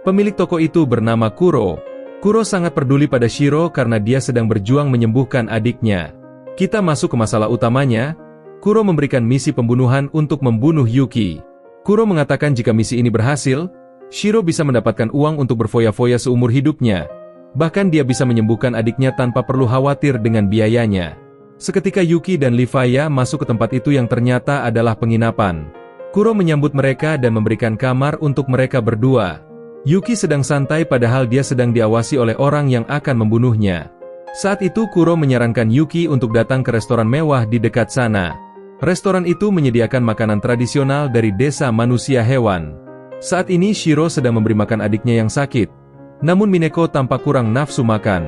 Pemilik toko itu bernama Kuro. Kuro sangat peduli pada Shiro karena dia sedang berjuang menyembuhkan adiknya. Kita masuk ke masalah utamanya. Kuro memberikan misi pembunuhan untuk membunuh Yuki. Kuro mengatakan jika misi ini berhasil, Shiro bisa mendapatkan uang untuk berfoya-foya seumur hidupnya. Bahkan dia bisa menyembuhkan adiknya tanpa perlu khawatir dengan biayanya. Seketika Yuki dan Levi masuk ke tempat itu yang ternyata adalah penginapan. Kuro menyambut mereka dan memberikan kamar untuk mereka berdua. Yuki sedang santai padahal dia sedang diawasi oleh orang yang akan membunuhnya. Saat itu Kuro menyarankan Yuki untuk datang ke restoran mewah di dekat sana. Restoran itu menyediakan makanan tradisional dari desa manusia hewan. Saat ini Shiro sedang memberi makan adiknya yang sakit. Namun Mineko tampak kurang nafsu makan.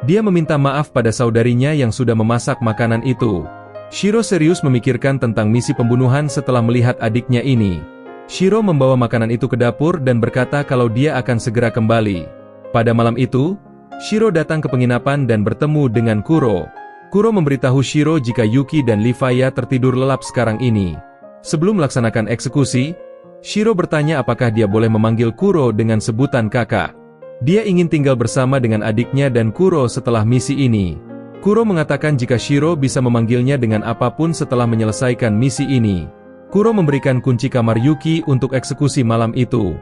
Dia meminta maaf pada saudarinya yang sudah memasak makanan itu. Shiro serius memikirkan tentang misi pembunuhan setelah melihat adiknya ini. Shiro membawa makanan itu ke dapur dan berkata kalau dia akan segera kembali. Pada malam itu, Shiro datang ke penginapan dan bertemu dengan Kuro. Kuro memberitahu Shiro jika Yuki dan Levi tertidur lelap sekarang ini. Sebelum melaksanakan eksekusi, Shiro bertanya apakah dia boleh memanggil Kuro dengan sebutan kakak. Dia ingin tinggal bersama dengan adiknya dan Kuro setelah misi ini. Kuro mengatakan jika Shiro bisa memanggilnya dengan apapun setelah menyelesaikan misi ini. Kuro memberikan kunci kamar Yuki untuk eksekusi malam itu.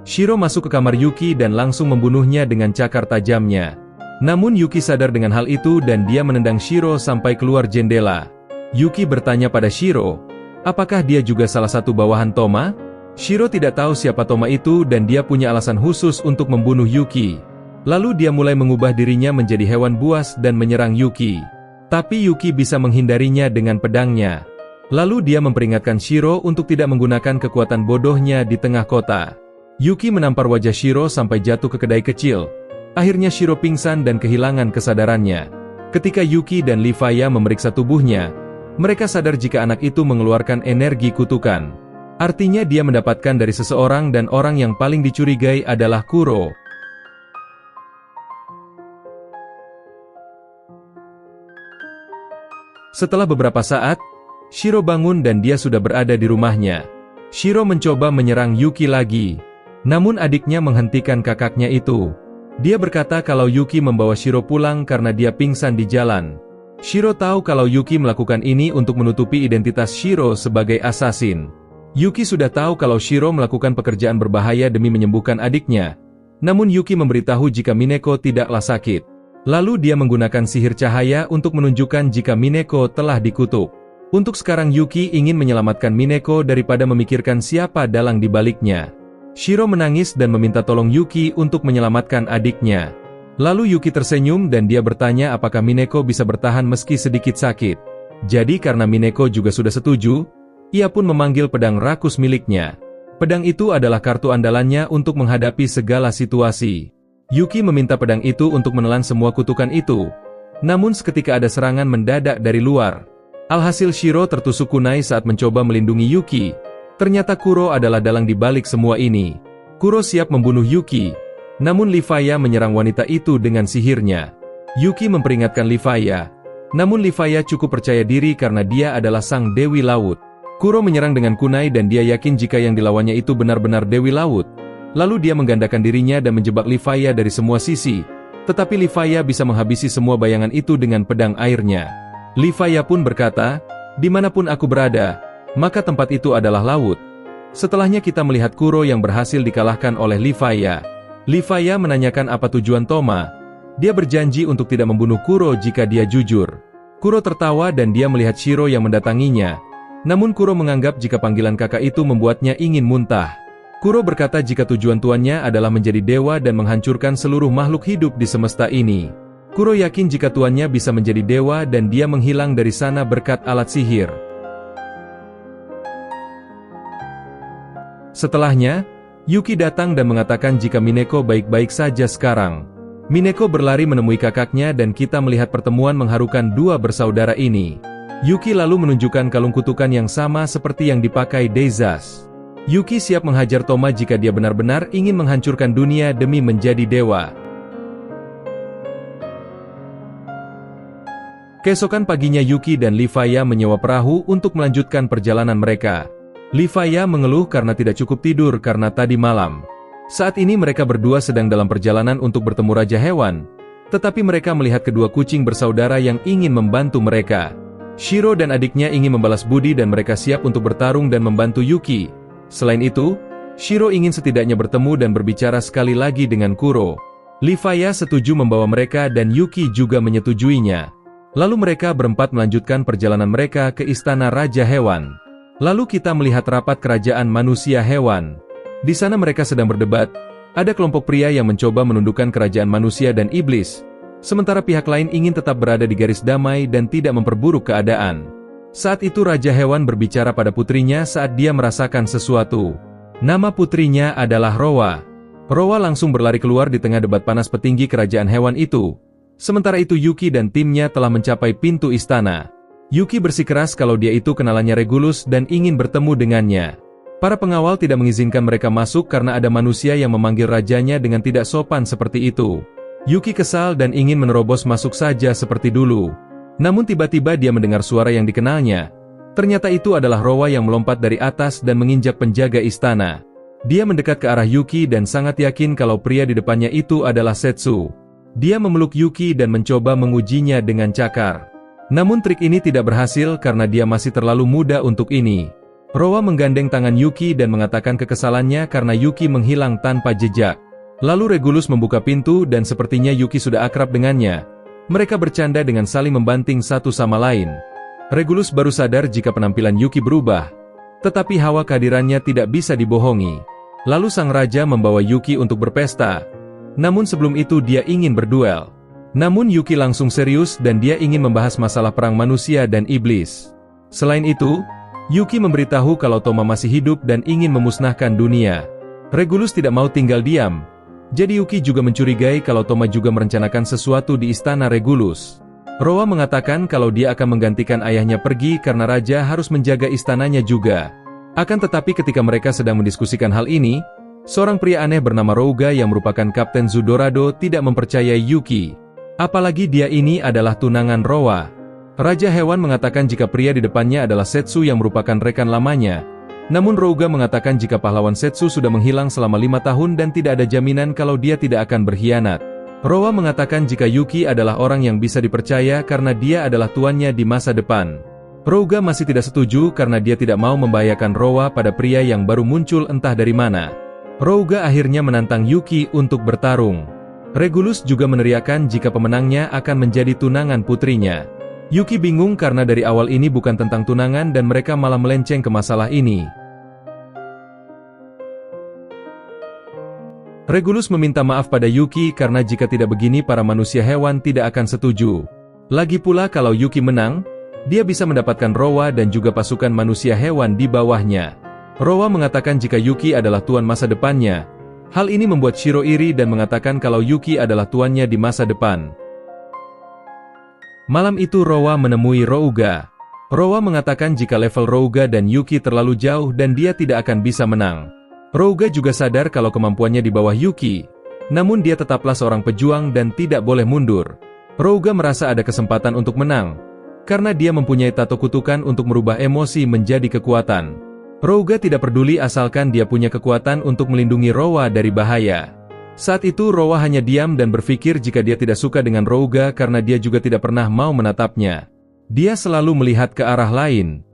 Shiro masuk ke kamar Yuki dan langsung membunuhnya dengan cakar tajamnya. Namun Yuki sadar dengan hal itu dan dia menendang Shiro sampai keluar jendela. Yuki bertanya pada Shiro, apakah dia juga salah satu bawahan Toma? Shiro tidak tahu siapa Toma itu dan dia punya alasan khusus untuk membunuh Yuki. Lalu dia mulai mengubah dirinya menjadi hewan buas dan menyerang Yuki. Tapi Yuki bisa menghindarinya dengan pedangnya. Lalu dia memperingatkan Shiro untuk tidak menggunakan kekuatan bodohnya di tengah kota. Yuki menampar wajah Shiro sampai jatuh ke kedai kecil. Akhirnya Shiro pingsan dan kehilangan kesadarannya. Ketika Yuki dan Levi memeriksa tubuhnya, mereka sadar jika anak itu mengeluarkan energi kutukan. Artinya dia mendapatkan dari seseorang dan orang yang paling dicurigai adalah Kuro. Setelah beberapa saat, Shiro bangun dan dia sudah berada di rumahnya. Shiro mencoba menyerang Yuki lagi. Namun adiknya menghentikan kakaknya itu. Dia berkata kalau Yuki membawa Shiro pulang karena dia pingsan di jalan. Shiro tahu kalau Yuki melakukan ini untuk menutupi identitas Shiro sebagai asasin. Yuki sudah tahu kalau Shiro melakukan pekerjaan berbahaya demi menyembuhkan adiknya. Namun Yuki memberitahu jika Mineko tidaklah sakit. Lalu dia menggunakan sihir cahaya untuk menunjukkan jika Mineko telah dikutuk. Untuk sekarang Yuki ingin menyelamatkan Mineko daripada memikirkan siapa dalang di baliknya. Shiro menangis dan meminta tolong Yuki untuk menyelamatkan adiknya. Lalu Yuki tersenyum dan dia bertanya apakah Mineko bisa bertahan meski sedikit sakit. Jadi karena Mineko juga sudah setuju, ia pun memanggil pedang rakus miliknya. Pedang itu adalah kartu andalannya untuk menghadapi segala situasi. Yuki meminta pedang itu untuk menelan semua kutukan itu. Namun seketika ada serangan mendadak dari luar. Alhasil Shiro tertusuk kunai saat mencoba melindungi Yuki. Ternyata Kuro adalah dalang di balik semua ini. Kuro siap membunuh Yuki. Namun Levi menyerang wanita itu dengan sihirnya. Yuki memperingatkan Levi. Namun Levi cukup percaya diri karena dia adalah sang Dewi Laut. Kuro menyerang dengan kunai dan dia yakin jika yang dilawannya itu benar-benar Dewi Laut. Lalu dia menggandakan dirinya dan menjebak Levi dari semua sisi. Tetapi Levi bisa menghabisi semua bayangan itu dengan pedang airnya. Levi pun berkata, dimanapun aku berada, maka tempat itu adalah laut. Setelahnya kita melihat Kuro yang berhasil dikalahkan oleh Levi. Levi menanyakan apa tujuan Toma. Dia berjanji untuk tidak membunuh Kuro jika dia jujur. Kuro tertawa dan dia melihat Shiro yang mendatanginya. Namun Kuro menganggap jika panggilan kakak itu membuatnya ingin muntah. Kuro berkata jika tujuan tuannya adalah menjadi dewa dan menghancurkan seluruh makhluk hidup di semesta ini. Kuro yakin jika tuannya bisa menjadi dewa dan dia menghilang dari sana berkat alat sihir. Setelahnya, Yuki datang dan mengatakan jika Mineko baik-baik saja sekarang. Mineko berlari menemui kakaknya dan kita melihat pertemuan mengharukan dua bersaudara ini. Yuki lalu menunjukkan kalung kutukan yang sama seperti yang dipakai Deizas. Yuki siap menghajar Toma jika dia benar-benar ingin menghancurkan dunia demi menjadi dewa. Keesokan paginya Yuki dan Levi menyewa perahu untuk melanjutkan perjalanan mereka. Levi mengeluh karena tidak cukup tidur karena tadi malam. Saat ini mereka berdua sedang dalam perjalanan untuk bertemu Raja Hewan. Tetapi mereka melihat kedua kucing bersaudara yang ingin membantu mereka. Shiro dan adiknya ingin membalas budi dan mereka siap untuk bertarung dan membantu Yuki. Selain itu, Shiro ingin setidaknya bertemu dan berbicara sekali lagi dengan Kuro. Levi setuju membawa mereka dan Yuki juga menyetujuinya. Lalu mereka berempat melanjutkan perjalanan mereka ke Istana Raja Hewan. Lalu kita melihat rapat kerajaan manusia hewan. Di sana mereka sedang berdebat. Ada kelompok pria yang mencoba menundukkan kerajaan manusia dan iblis. Sementara pihak lain ingin tetap berada di garis damai dan tidak memperburuk keadaan. Saat itu Raja Hewan berbicara pada putrinya saat dia merasakan sesuatu. Nama putrinya adalah Rowa. Rowa langsung berlari keluar di tengah debat panas petinggi kerajaan hewan itu. Sementara itu Yuki dan timnya telah mencapai pintu istana. Yuki bersikeras kalau dia itu kenalannya Regulus dan ingin bertemu dengannya. Para pengawal tidak mengizinkan mereka masuk karena ada manusia yang memanggil rajanya dengan tidak sopan seperti itu. Yuki kesal dan ingin menerobos masuk saja seperti dulu. Namun tiba-tiba dia mendengar suara yang dikenalnya. Ternyata itu adalah Rowa yang melompat dari atas dan menginjak penjaga istana. Dia mendekat ke arah Yuki dan sangat yakin kalau pria di depannya itu adalah Setsu. Dia memeluk Yuki dan mencoba mengujinya dengan cakar. Namun trik ini tidak berhasil karena dia masih terlalu muda untuk ini. Rowa menggandeng tangan Yuki dan mengatakan kekesalannya karena Yuki menghilang tanpa jejak. Lalu Regulus membuka pintu dan sepertinya Yuki sudah akrab dengannya. Mereka bercanda dengan saling membanting satu sama lain. Regulus baru sadar jika penampilan Yuki berubah. Tetapi hawa kehadirannya tidak bisa dibohongi. Lalu sang raja membawa Yuki untuk berpesta. Namun sebelum itu dia ingin berduel. Namun Yuki langsung serius dan dia ingin membahas masalah perang manusia dan iblis. Selain itu, Yuki memberitahu kalau Toma masih hidup dan ingin memusnahkan dunia. Regulus tidak mau tinggal diam. Jadi Yuki juga mencurigai kalau Toma juga merencanakan sesuatu di istana Regulus. Rowa mengatakan kalau dia akan menggantikan ayahnya pergi karena raja harus menjaga istananya juga. Akan tetapi ketika mereka sedang mendiskusikan hal ini, seorang pria aneh bernama Rouga yang merupakan Kapten Zudorado tidak mempercayai Yuki. Apalagi dia ini adalah tunangan Rowa. Raja Hewan mengatakan jika pria di depannya adalah Setsu yang merupakan rekan lamanya. Namun Rouga mengatakan jika pahlawan Setsu sudah menghilang selama 5 tahun dan tidak ada jaminan kalau dia tidak akan berkhianat. Rowa mengatakan jika Yuki adalah orang yang bisa dipercaya karena dia adalah tuannya di masa depan. Rouga masih tidak setuju karena dia tidak mau membahayakan Rowa pada pria yang baru muncul entah dari mana. Rouga akhirnya menantang Yuki untuk bertarung. Regulus juga meneriakkan jika pemenangnya akan menjadi tunangan putrinya. Yuki bingung karena dari awal ini bukan tentang tunangan dan mereka malah melenceng ke masalah ini. Regulus meminta maaf pada Yuki karena jika tidak begini para manusia hewan tidak akan setuju. Lagi pula kalau Yuki menang, dia bisa mendapatkan Rowa dan juga pasukan manusia hewan di bawahnya. Rowa mengatakan jika Yuki adalah tuan masa depannya. Hal ini membuat Shiro iri dan mengatakan kalau Yuki adalah tuannya di masa depan. Malam itu Rowa menemui Rouga. Rowa mengatakan jika level Rouga dan Yuki terlalu jauh dan dia tidak akan bisa menang. Rouga juga sadar kalau kemampuannya di bawah Yuki. Namun dia tetaplah seorang pejuang dan tidak boleh mundur. Rouga merasa ada kesempatan untuk menang. Karena dia mempunyai tato kutukan untuk merubah emosi menjadi kekuatan. Rouga tidak peduli asalkan dia punya kekuatan untuk melindungi Rowa dari bahaya. Saat itu Rowa hanya diam dan berpikir jika dia tidak suka dengan Rouga karena dia juga tidak pernah mau menatapnya. Dia selalu melihat ke arah lain.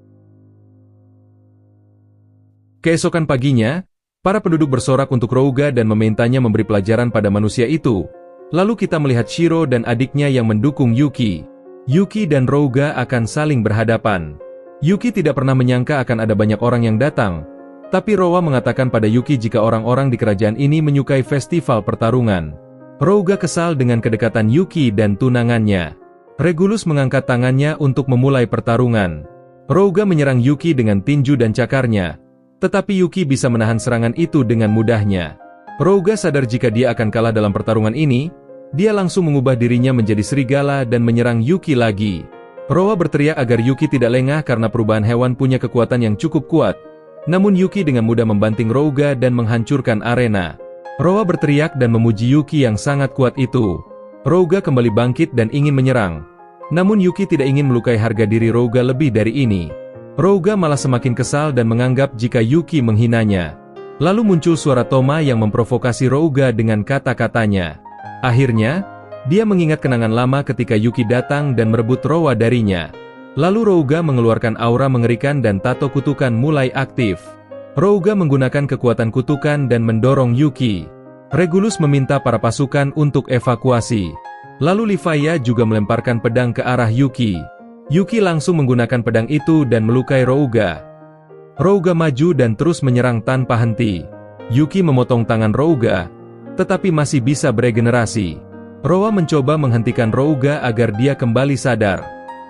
Keesokan paginya, para penduduk bersorak untuk Rouga dan memintanya memberi pelajaran pada manusia itu. Lalu kita melihat Shiro dan adiknya yang mendukung Yuki. Yuki dan Rouga akan saling berhadapan. Yuki tidak pernah menyangka akan ada banyak orang yang datang. Tapi Rowa mengatakan pada Yuki jika orang-orang di kerajaan ini menyukai festival pertarungan. Rouga kesal dengan kedekatan Yuki dan tunangannya. Regulus mengangkat tangannya untuk memulai pertarungan. Rouga menyerang Yuki dengan tinju dan cakarnya. Tetapi Yuki bisa menahan serangan itu dengan mudahnya. Rouga sadar jika dia akan kalah dalam pertarungan ini. Dia langsung mengubah dirinya menjadi serigala dan menyerang Yuki lagi. Rowa berteriak agar Yuki tidak lengah karena perubahan hewan punya kekuatan yang cukup kuat. Namun Yuki dengan mudah membanting Rouga dan menghancurkan arena. Rowa berteriak dan memuji Yuki yang sangat kuat itu. Rouga kembali bangkit dan ingin menyerang. Namun Yuki tidak ingin melukai harga diri Rouga lebih dari ini. Rouga malah semakin kesal dan menganggap jika Yuki menghinanya. Lalu muncul suara Toma yang memprovokasi Rouga dengan kata-katanya. Akhirnya, Dia mengingat kenangan lama ketika Yuki datang dan merebut Rowa darinya. Lalu Rouga mengeluarkan aura mengerikan dan tato kutukan mulai aktif. Rouga menggunakan kekuatan kutukan dan mendorong Yuki. Regulus meminta para pasukan untuk evakuasi. Lalu Livia juga melemparkan pedang ke arah Yuki. Yuki langsung menggunakan pedang itu dan melukai Rouga. Rouga maju dan terus menyerang tanpa henti. Yuki memotong tangan Rouga, tetapi masih bisa beregenerasi. Rowa mencoba menghentikan Rouga agar dia kembali sadar.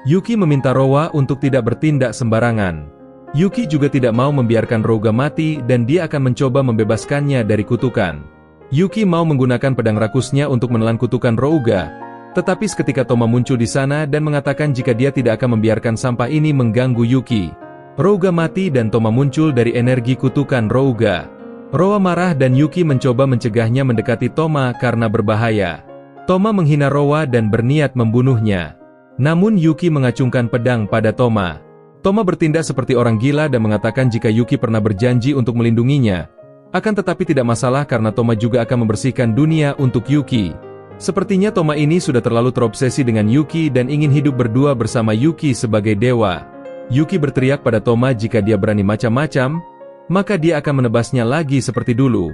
Yuki meminta Rowa untuk tidak bertindak sembarangan. Yuki juga tidak mau membiarkan Rouga mati dan dia akan mencoba membebaskannya dari kutukan. Yuki mau menggunakan pedang rakusnya untuk menelan kutukan Rouga, tetapi seketika Toma muncul di sana dan mengatakan jika dia tidak akan membiarkan sampah ini mengganggu Yuki. Rouga mati dan Toma muncul dari energi kutukan Rouga. Rowa marah dan Yuki mencoba mencegahnya mendekati Toma karena berbahaya. Toma menghina Rowa dan berniat membunuhnya. Namun Yuki mengacungkan pedang pada Toma. Toma bertindak seperti orang gila dan mengatakan jika Yuki pernah berjanji untuk melindunginya. Akan tetapi tidak masalah karena Toma juga akan membersihkan dunia untuk Yuki. Sepertinya Toma ini sudah terlalu terobsesi dengan Yuki dan ingin hidup berdua bersama Yuki sebagai dewa. Yuki berteriak pada Toma jika dia berani macam-macam, maka dia akan menebasnya lagi seperti dulu.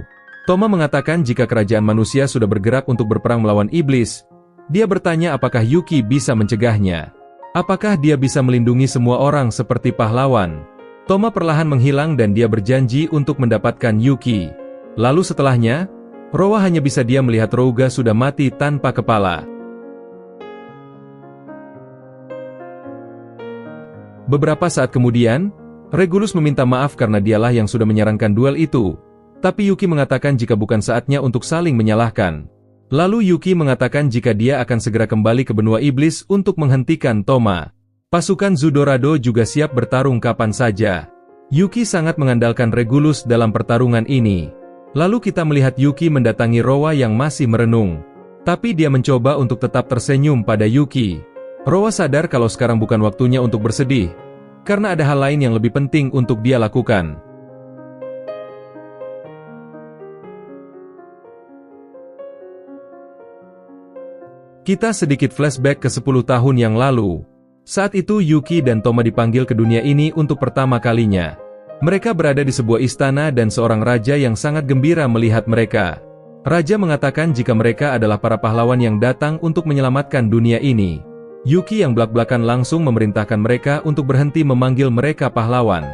Toma mengatakan jika kerajaan manusia sudah bergerak untuk berperang melawan iblis. Dia bertanya apakah Yuki bisa mencegahnya. Apakah dia bisa melindungi semua orang seperti pahlawan? Toma perlahan menghilang dan dia berjanji untuk mendapatkan Yuki. Lalu setelahnya, Rowa hanya bisa diam melihat Rouga sudah mati tanpa kepala. Beberapa saat kemudian, Regulus meminta maaf karena dialah yang sudah menyarankan duel itu. Tapi Yuki mengatakan jika bukan saatnya untuk saling menyalahkan. Lalu Yuki mengatakan jika dia akan segera kembali ke benua iblis untuk menghentikan Toma. Pasukan Zudorado juga siap bertarung kapan saja. Yuki sangat mengandalkan Regulus dalam pertarungan ini. Lalu kita melihat Yuki mendatangi Rowa yang masih merenung. Tapi dia mencoba untuk tetap tersenyum pada Yuki. Rowa sadar kalau sekarang bukan waktunya untuk bersedih. Karena ada hal lain yang lebih penting untuk dia lakukan. Kita sedikit flashback ke 10 tahun yang lalu. Saat itu Yuki dan Toma dipanggil ke dunia ini untuk pertama kalinya. Mereka berada di sebuah istana dan seorang raja yang sangat gembira melihat mereka. Raja mengatakan jika mereka adalah para pahlawan yang datang untuk menyelamatkan dunia ini. Yuki yang belak-belakan langsung memerintahkan mereka untuk berhenti memanggil mereka pahlawan.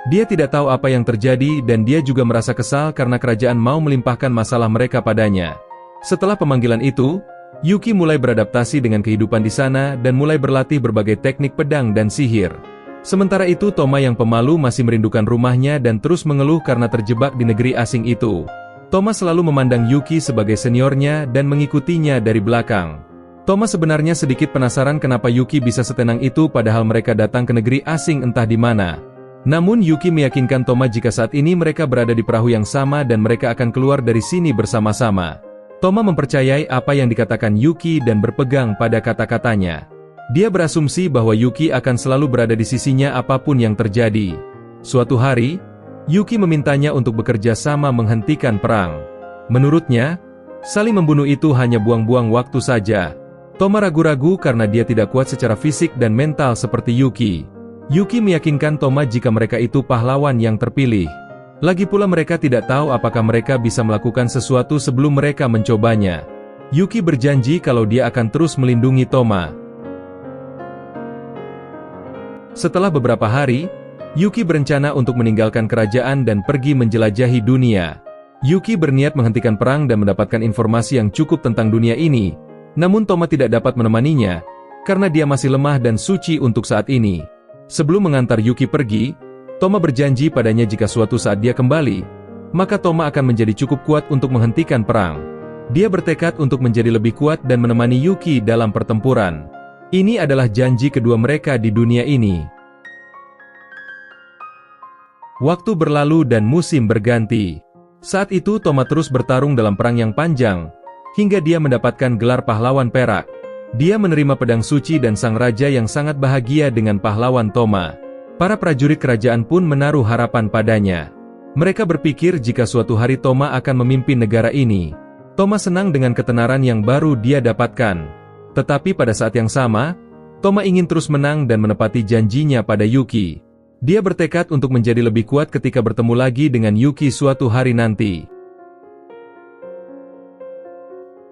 Dia tidak tahu apa yang terjadi dan dia juga merasa kesal karena kerajaan mau melimpahkan masalah mereka padanya. Setelah pemanggilan itu, Yuki mulai beradaptasi dengan kehidupan di sana dan mulai berlatih berbagai teknik pedang dan sihir. Sementara itu Toma yang pemalu masih merindukan rumahnya dan terus mengeluh karena terjebak di negeri asing itu. Toma selalu memandang Yuki sebagai seniornya dan mengikutinya dari belakang. Toma sebenarnya sedikit penasaran kenapa Yuki bisa setenang itu padahal mereka datang ke negeri asing entah di mana. Namun Yuki meyakinkan Toma jika saat ini mereka berada di perahu yang sama dan mereka akan keluar dari sini bersama-sama. Toma mempercayai apa yang dikatakan Yuki dan berpegang pada kata-katanya. Dia berasumsi bahwa Yuki akan selalu berada di sisinya apapun yang terjadi. Suatu hari, Yuki memintanya untuk bekerja sama menghentikan perang. Menurutnya, saling membunuh itu hanya buang-buang waktu saja. Toma ragu-ragu karena dia tidak kuat secara fisik dan mental seperti Yuki. Yuki meyakinkan Toma jika mereka itu pahlawan yang terpilih. Lagi pula mereka tidak tahu apakah mereka bisa melakukan sesuatu sebelum mereka mencobanya. Yuki berjanji kalau dia akan terus melindungi Toma. Setelah beberapa hari, Yuki berencana untuk meninggalkan kerajaan dan pergi menjelajahi dunia. Yuki berniat menghentikan perang dan mendapatkan informasi yang cukup tentang dunia ini. Namun Toma tidak dapat menemaninya, karena dia masih lemah dan suci untuk saat ini. Sebelum mengantar Yuki pergi, Toma berjanji padanya jika suatu saat dia kembali, maka Toma akan menjadi cukup kuat untuk menghentikan perang. Dia bertekad untuk menjadi lebih kuat dan menemani Yuki dalam pertempuran. Ini adalah janji kedua mereka di dunia ini. Waktu berlalu dan musim berganti. Saat itu Toma terus bertarung dalam perang yang panjang, hingga dia mendapatkan gelar pahlawan perak. Dia menerima pedang suci dan sang raja yang sangat bahagia dengan pahlawan Toma. Para prajurit kerajaan pun menaruh harapan padanya. Mereka berpikir jika suatu hari Toma akan memimpin negara ini. Toma senang dengan ketenaran yang baru dia dapatkan. Tetapi pada saat yang sama, Toma ingin terus menang dan menepati janjinya pada Yuki. Dia bertekad untuk menjadi lebih kuat ketika bertemu lagi dengan Yuki suatu hari nanti.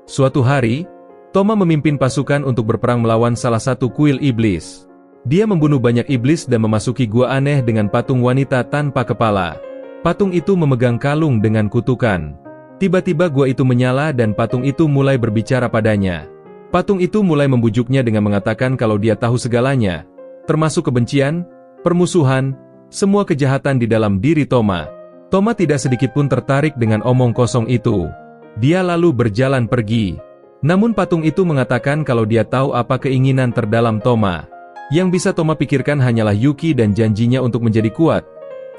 Suatu hari, Toma memimpin pasukan untuk berperang melawan salah satu kuil iblis. Dia membunuh banyak iblis dan memasuki gua aneh dengan patung wanita tanpa kepala. Patung itu memegang kalung dengan kutukan. Tiba-tiba gua itu menyala dan patung itu mulai berbicara padanya. Patung itu mulai membujuknya dengan mengatakan kalau dia tahu segalanya, termasuk kebencian, permusuhan, semua kejahatan di dalam diri Toma. Toma tidak sedikit pun tertarik dengan omong kosong itu. Dia lalu berjalan pergi. Namun patung itu mengatakan kalau dia tahu apa keinginan terdalam Toma. Yang bisa Toma pikirkan hanyalah Yuki dan janjinya untuk menjadi kuat.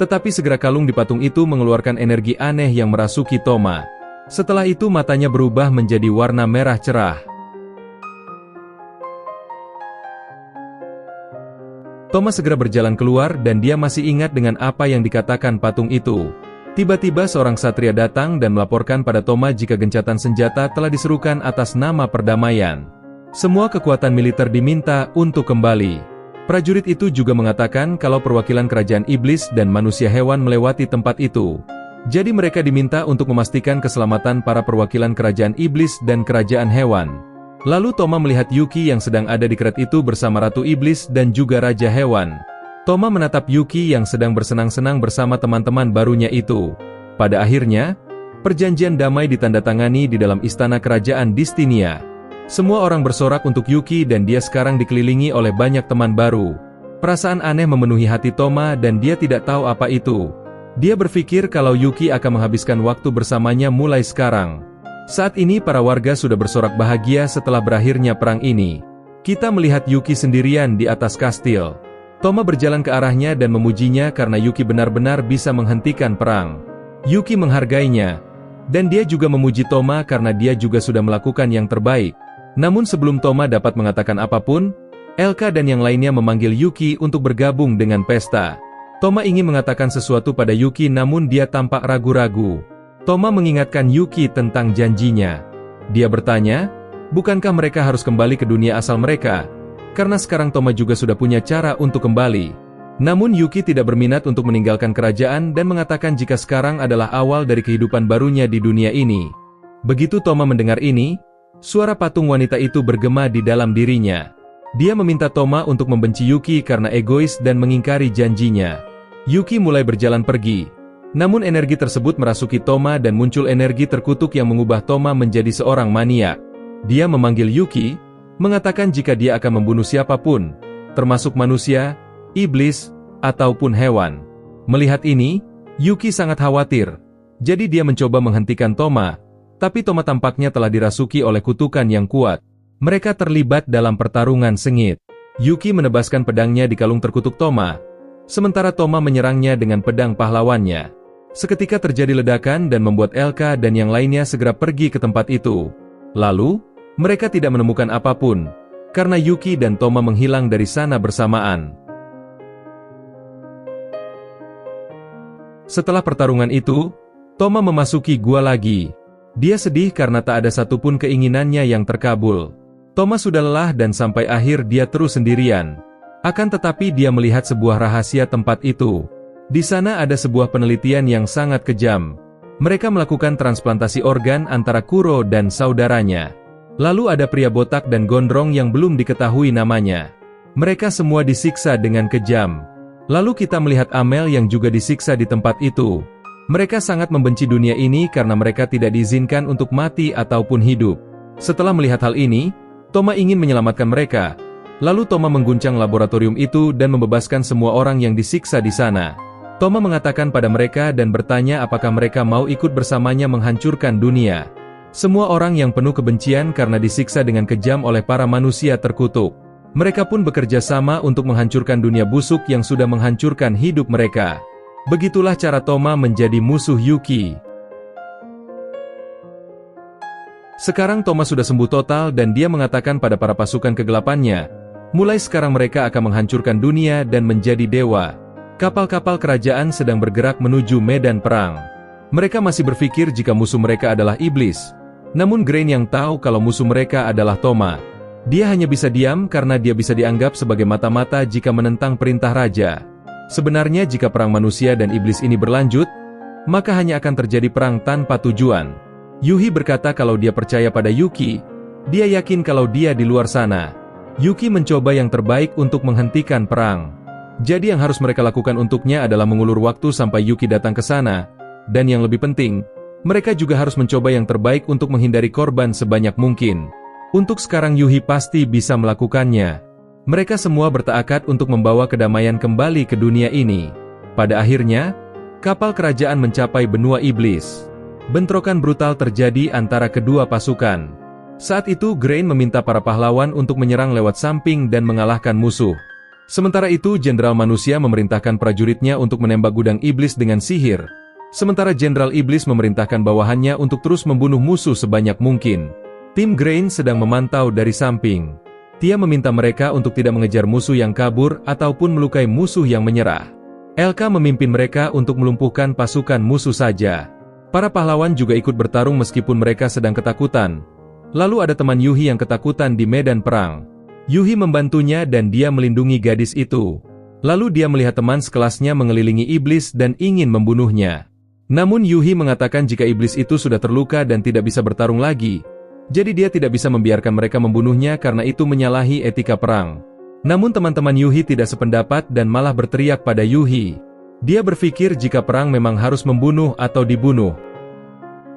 Tetapi segera kalung di patung itu mengeluarkan energi aneh yang merasuki Toma. Setelah itu matanya berubah menjadi warna merah cerah. Toma segera berjalan keluar dan dia masih ingat dengan apa yang dikatakan patung itu. Tiba-tiba seorang satria datang dan melaporkan pada Toma jika gencatan senjata telah diserukan atas nama perdamaian. Semua kekuatan militer diminta untuk kembali. Prajurit itu juga mengatakan kalau perwakilan kerajaan iblis dan manusia hewan melewati tempat itu. Jadi mereka diminta untuk memastikan keselamatan para perwakilan kerajaan iblis dan kerajaan hewan. Lalu Toma melihat Yuki yang sedang ada di kret itu bersama Ratu Iblis dan juga Raja Hewan. Toma menatap Yuki yang sedang bersenang-senang bersama teman-teman barunya itu. Pada akhirnya, perjanjian damai ditandatangani di dalam istana kerajaan Distinia. Semua orang bersorak untuk Yuki dan dia sekarang dikelilingi oleh banyak teman baru. Perasaan aneh memenuhi hati Toma dan dia tidak tahu apa itu. Dia berpikir kalau Yuki akan menghabiskan waktu bersamanya mulai sekarang. Saat ini para warga sudah bersorak bahagia setelah berakhirnya perang ini. Kita melihat Yuki sendirian di atas kastil. Toma berjalan ke arahnya dan memujinya karena Yuki benar-benar bisa menghentikan perang. Yuki menghargainya. Dan dia juga memuji Toma karena dia juga sudah melakukan yang terbaik. Namun sebelum Toma dapat mengatakan apapun, Elka dan yang lainnya memanggil Yuki untuk bergabung dengan pesta. Toma ingin mengatakan sesuatu pada Yuki namun dia tampak ragu-ragu. Toma mengingatkan Yuki tentang janjinya. Dia bertanya, bukankah mereka harus kembali ke dunia asal mereka? Karena sekarang Toma juga sudah punya cara untuk kembali. Namun Yuki tidak berminat untuk meninggalkan kerajaan dan mengatakan jika sekarang adalah awal dari kehidupan barunya di dunia ini. Begitu Toma mendengar ini, suara patung wanita itu bergema di dalam dirinya. Dia meminta Toma untuk membenci Yuki karena egois dan mengingkari janjinya. Yuki mulai berjalan pergi. Namun energi tersebut merasuki Toma dan muncul energi terkutuk yang mengubah Toma menjadi seorang maniak. Dia memanggil Yuki, mengatakan jika dia akan membunuh siapapun, termasuk manusia, iblis, ataupun hewan. Melihat ini, Yuki sangat khawatir. Jadi dia mencoba menghentikan Toma, tapi Toma tampaknya telah dirasuki oleh kutukan yang kuat. Mereka terlibat dalam pertarungan sengit. Yuki menebaskan pedangnya di kalung terkutuk Toma, sementara Toma menyerangnya dengan pedang pahlawannya. Seketika terjadi ledakan dan membuat Elka dan yang lainnya segera pergi ke tempat itu. Lalu, mereka tidak menemukan apapun, karena Yuki dan Toma menghilang dari sana bersamaan. Setelah pertarungan itu, Toma memasuki gua lagi. Dia sedih karena tak ada satupun keinginannya yang terkabul. Toma sudah lelah dan sampai akhir dia terus sendirian. Akan tetapi dia melihat sebuah rahasia tempat itu. Di sana ada sebuah penelitian yang sangat kejam. Mereka melakukan transplantasi organ antara Kuro dan saudaranya. Lalu ada pria botak dan gondrong yang belum diketahui namanya. Mereka semua disiksa dengan kejam. Lalu kita melihat Amel yang juga disiksa di tempat itu. Mereka sangat membenci dunia ini karena mereka tidak diizinkan untuk mati ataupun hidup. Setelah melihat hal ini, Toma ingin menyelamatkan mereka. Lalu Toma mengguncang laboratorium itu dan membebaskan semua orang yang disiksa di sana. Toma mengatakan pada mereka dan bertanya apakah mereka mau ikut bersamanya menghancurkan dunia. Semua orang yang penuh kebencian karena disiksa dengan kejam oleh para manusia terkutuk. Mereka pun bekerja sama untuk menghancurkan dunia busuk yang sudah menghancurkan hidup mereka. Begitulah cara Toma menjadi musuh Yuki. Sekarang Toma sudah sembuh total dan dia mengatakan pada para pasukan kegelapannya, mulai sekarang mereka akan menghancurkan dunia dan menjadi dewa. Kapal-kapal kerajaan sedang bergerak menuju medan perang. Mereka masih berpikir jika musuh mereka adalah iblis. Namun Grain yang tahu kalau musuh mereka adalah Toma. Dia hanya bisa diam karena dia bisa dianggap sebagai mata-mata jika menentang perintah raja. Sebenarnya jika perang manusia dan iblis ini berlanjut, maka hanya akan terjadi perang tanpa tujuan. Yuhi berkata kalau dia percaya pada Yuki. Dia yakin kalau dia di luar sana. Yuki mencoba yang terbaik untuk menghentikan perang. Jadi yang harus mereka lakukan untuknya adalah mengulur waktu sampai Yuki datang ke sana. Dan yang lebih penting, mereka juga harus mencoba yang terbaik untuk menghindari korban sebanyak mungkin. Untuk sekarang Yuhi pasti bisa melakukannya. Mereka semua bertekad untuk membawa kedamaian kembali ke dunia ini. Pada akhirnya, kapal kerajaan mencapai benua iblis. Bentrokan brutal terjadi antara kedua pasukan. Saat itu Grain meminta para pahlawan untuk menyerang lewat samping dan mengalahkan musuh. Sementara itu Jenderal Manusia memerintahkan prajuritnya untuk menembak gudang iblis dengan sihir. Sementara Jenderal Iblis memerintahkan bawahannya untuk terus membunuh musuh sebanyak mungkin. Tim Grain sedang memantau dari samping. Dia meminta mereka untuk tidak mengejar musuh yang kabur ataupun melukai musuh yang menyerah. Elka memimpin mereka untuk melumpuhkan pasukan musuh saja. Para pahlawan juga ikut bertarung meskipun mereka sedang ketakutan. Lalu ada teman Yuhi yang ketakutan di medan perang. Yuhi membantunya dan dia melindungi gadis itu. Lalu dia melihat teman sekelasnya mengelilingi iblis dan ingin membunuhnya. Namun Yuhi mengatakan jika iblis itu sudah terluka dan tidak bisa bertarung lagi, jadi dia tidak bisa membiarkan mereka membunuhnya karena itu menyalahi etika perang. Namun teman-teman Yuhi tidak sependapat dan malah berteriak pada Yuhi. Dia berpikir jika perang memang harus membunuh atau dibunuh.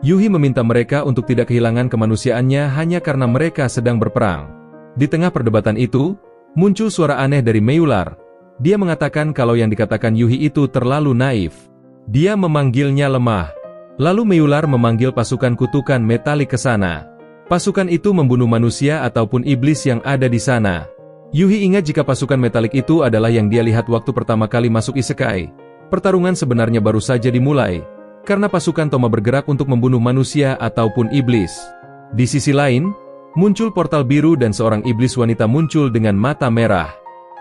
Yuhi meminta mereka untuk tidak kehilangan kemanusiaannya hanya karena mereka sedang berperang. Di tengah perdebatan itu, muncul suara aneh dari Meyular. Dia mengatakan kalau yang dikatakan Yuhi itu terlalu naif. Dia memanggilnya lemah. Lalu Meyular memanggil pasukan kutukan metalik ke sana. Pasukan itu membunuh manusia ataupun iblis yang ada di sana. Yuhi ingat jika pasukan metalik itu adalah yang dia lihat waktu pertama kali masuk isekai. Pertarungan sebenarnya baru saja dimulai, karena pasukan Toma bergerak untuk membunuh manusia ataupun iblis. Di sisi lain, muncul portal biru dan seorang iblis wanita muncul dengan mata merah.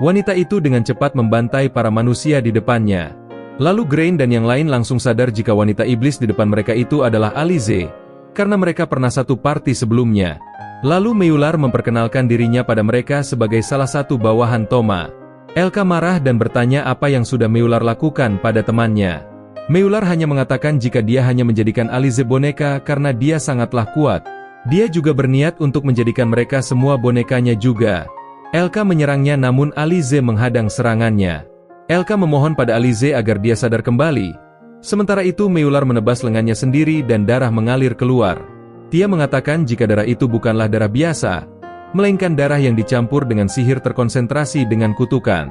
Wanita itu dengan cepat membantai para manusia di depannya. Lalu Grain dan yang lain langsung sadar jika wanita iblis di depan mereka itu adalah Alize, karena mereka pernah satu party sebelumnya. Lalu Meyular memperkenalkan dirinya pada mereka sebagai salah satu bawahan Toma. Elka marah dan bertanya apa yang sudah Meyular lakukan pada temannya. Meyular hanya mengatakan jika dia hanya menjadikan Alize boneka karena dia sangatlah kuat. Dia juga berniat untuk menjadikan mereka semua bonekanya juga. Elka menyerangnya namun Alize menghadang serangannya. Elka memohon pada Alize agar dia sadar kembali. Sementara itu Meyular menebas lengannya sendiri dan darah mengalir keluar. Dia mengatakan jika darah itu bukanlah darah biasa, melainkan darah yang dicampur dengan sihir terkonsentrasi dengan kutukan.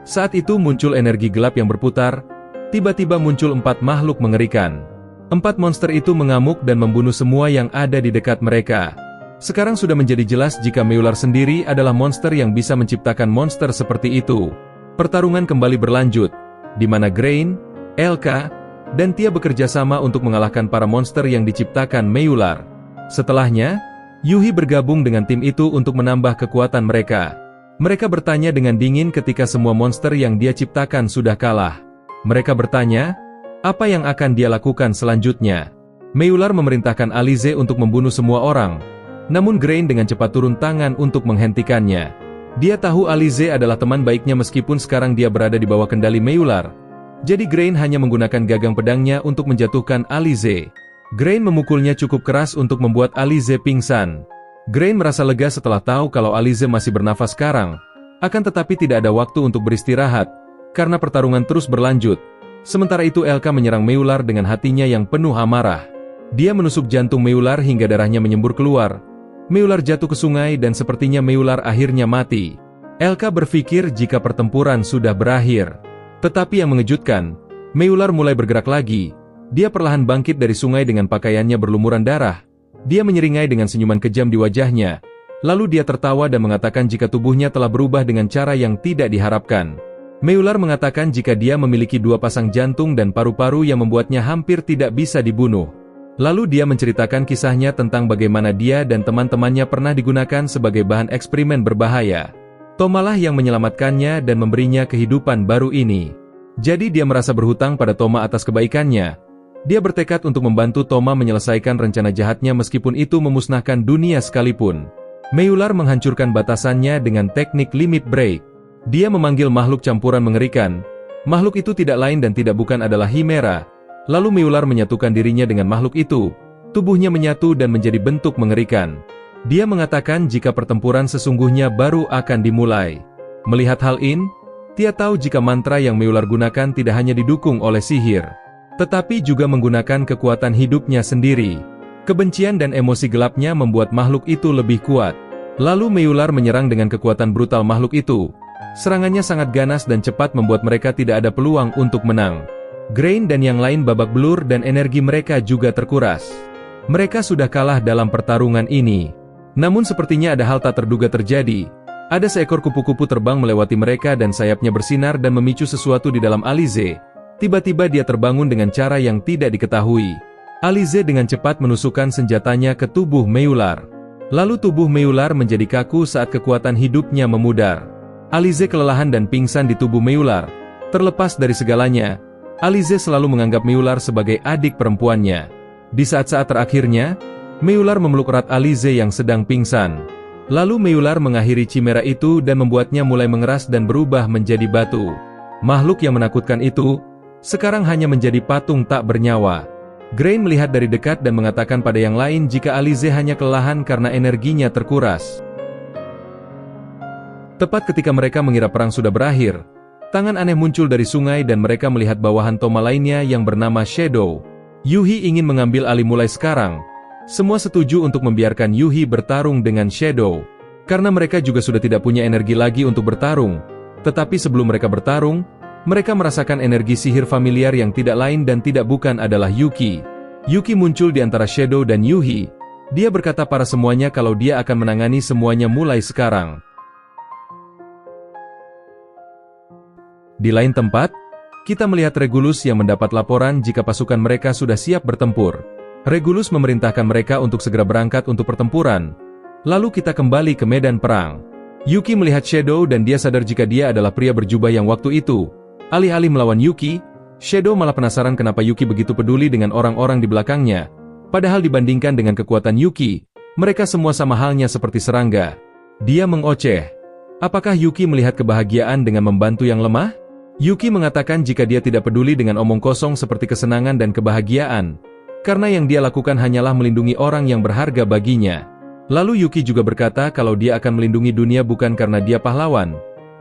Saat itu muncul energi gelap yang berputar, tiba-tiba muncul 4 makhluk mengerikan. 4 monster itu mengamuk dan membunuh semua yang ada di dekat mereka. Sekarang sudah menjadi jelas jika Meyular sendiri adalah monster yang bisa menciptakan monster seperti itu. Pertarungan kembali berlanjut, di mana Grain, Elka, dan Tia bekerja sama untuk mengalahkan para monster yang diciptakan Meyular. Setelahnya, Yuhi bergabung dengan tim itu untuk menambah kekuatan mereka. Mereka bertanya dengan dingin ketika semua monster yang dia ciptakan sudah kalah. Mereka bertanya, apa yang akan dia lakukan selanjutnya? Meyular memerintahkan Alize untuk membunuh semua orang, namun Grain dengan cepat turun tangan untuk menghentikannya. Dia tahu Alize adalah teman baiknya meskipun sekarang dia berada di bawah kendali Meyular. Jadi Grain hanya menggunakan gagang pedangnya untuk menjatuhkan Alize. Grain memukulnya cukup keras untuk membuat Alize pingsan. Grain merasa lega setelah tahu kalau Alize masih bernafas sekarang. Akan tetapi tidak ada waktu untuk beristirahat, karena pertarungan terus berlanjut. Sementara itu Elka menyerang Meyular dengan hatinya yang penuh amarah. Dia menusuk jantung Meyular hingga darahnya menyembur keluar. Meyular jatuh ke sungai dan sepertinya Meyular akhirnya mati. Elka berpikir jika pertempuran sudah berakhir. Tetapi yang mengejutkan, Meyular mulai bergerak lagi. Dia perlahan bangkit dari sungai dengan pakaiannya berlumuran darah. Dia menyeringai dengan senyuman kejam di wajahnya. Lalu dia tertawa dan mengatakan jika tubuhnya telah berubah dengan cara yang tidak diharapkan. Meyular mengatakan jika dia memiliki 2 pasang jantung dan paru-paru yang membuatnya hampir tidak bisa dibunuh. Lalu dia menceritakan kisahnya tentang bagaimana dia dan teman-temannya pernah digunakan sebagai bahan eksperimen berbahaya. Tomalah yang menyelamatkannya dan memberinya kehidupan baru ini. Jadi dia merasa berhutang pada Toma atas kebaikannya. Dia bertekad untuk membantu Toma menyelesaikan rencana jahatnya meskipun itu memusnahkan dunia sekalipun. Meyular menghancurkan batasannya dengan teknik limit break. Dia memanggil makhluk campuran mengerikan. Makhluk itu tidak lain dan tidak bukan adalah Himera. Lalu Meyular menyatukan dirinya dengan makhluk itu. Tubuhnya menyatu dan menjadi bentuk mengerikan. Dia mengatakan jika pertempuran sesungguhnya baru akan dimulai. Melihat hal ini, Tia tahu jika mantra yang Meyular gunakan tidak hanya didukung oleh sihir, tetapi juga menggunakan kekuatan hidupnya sendiri. Kebencian dan emosi gelapnya membuat makhluk itu lebih kuat. Lalu Meyular menyerang dengan kekuatan brutal makhluk itu. Serangannya sangat ganas dan cepat membuat mereka tidak ada peluang untuk menang. Grain dan yang lain babak belur dan energi mereka juga terkuras. Mereka sudah kalah dalam pertarungan ini. Namun sepertinya ada hal tak terduga terjadi. Ada seekor kupu-kupu terbang melewati mereka dan sayapnya bersinar dan memicu sesuatu di dalam Alize. Tiba-tiba dia terbangun dengan cara yang tidak diketahui. Alize dengan cepat menusukkan senjatanya ke tubuh Meyular. Lalu tubuh Meyular menjadi kaku saat kekuatan hidupnya memudar. Alize kelelahan dan pingsan di tubuh Meyular. Terlepas dari segalanya, Alize selalu menganggap Meyular sebagai adik perempuannya. Di saat-saat terakhirnya, Meyular memeluk erat Alize yang sedang pingsan. Lalu Meyular mengakhiri chimera itu dan membuatnya mulai mengeras dan berubah menjadi batu. Makhluk yang menakutkan itu, sekarang hanya menjadi patung tak bernyawa. Grain melihat dari dekat dan mengatakan pada yang lain jika Alize hanya kelelahan karena energinya terkuras. Tepat ketika mereka mengira perang sudah berakhir, tangan aneh muncul dari sungai dan mereka melihat bawahan Toma lainnya yang bernama Shadow. Yuhi ingin mengambil alih mulai sekarang. Semua setuju untuk membiarkan Yuhi bertarung dengan Shadow. Karena mereka juga sudah tidak punya energi lagi untuk bertarung. Tetapi sebelum mereka bertarung, mereka merasakan energi sihir familiar yang tidak lain dan tidak bukan adalah Yuki. Yuki muncul di antara Shadow dan Yuhi. Dia berkata pada semuanya kalau dia akan menangani semuanya mulai sekarang. Di lain tempat, kita melihat Regulus yang mendapat laporan jika pasukan mereka sudah siap bertempur. Regulus memerintahkan mereka untuk segera berangkat untuk pertempuran. Lalu kita kembali ke medan perang. Yuki melihat Shadow dan dia sadar jika dia adalah pria berjubah yang waktu itu. Alih-alih melawan Yuki, Shadow malah penasaran kenapa Yuki begitu peduli dengan orang-orang di belakangnya. Padahal dibandingkan dengan kekuatan Yuki, mereka semua sama halnya seperti serangga. Dia mengoceh. Apakah Yuki melihat kebahagiaan dengan membantu yang lemah? Yuki mengatakan jika dia tidak peduli dengan omong kosong seperti kesenangan dan kebahagiaan, karena yang dia lakukan hanyalah melindungi orang yang berharga baginya. Lalu Yuki juga berkata kalau dia akan melindungi dunia bukan karena dia pahlawan,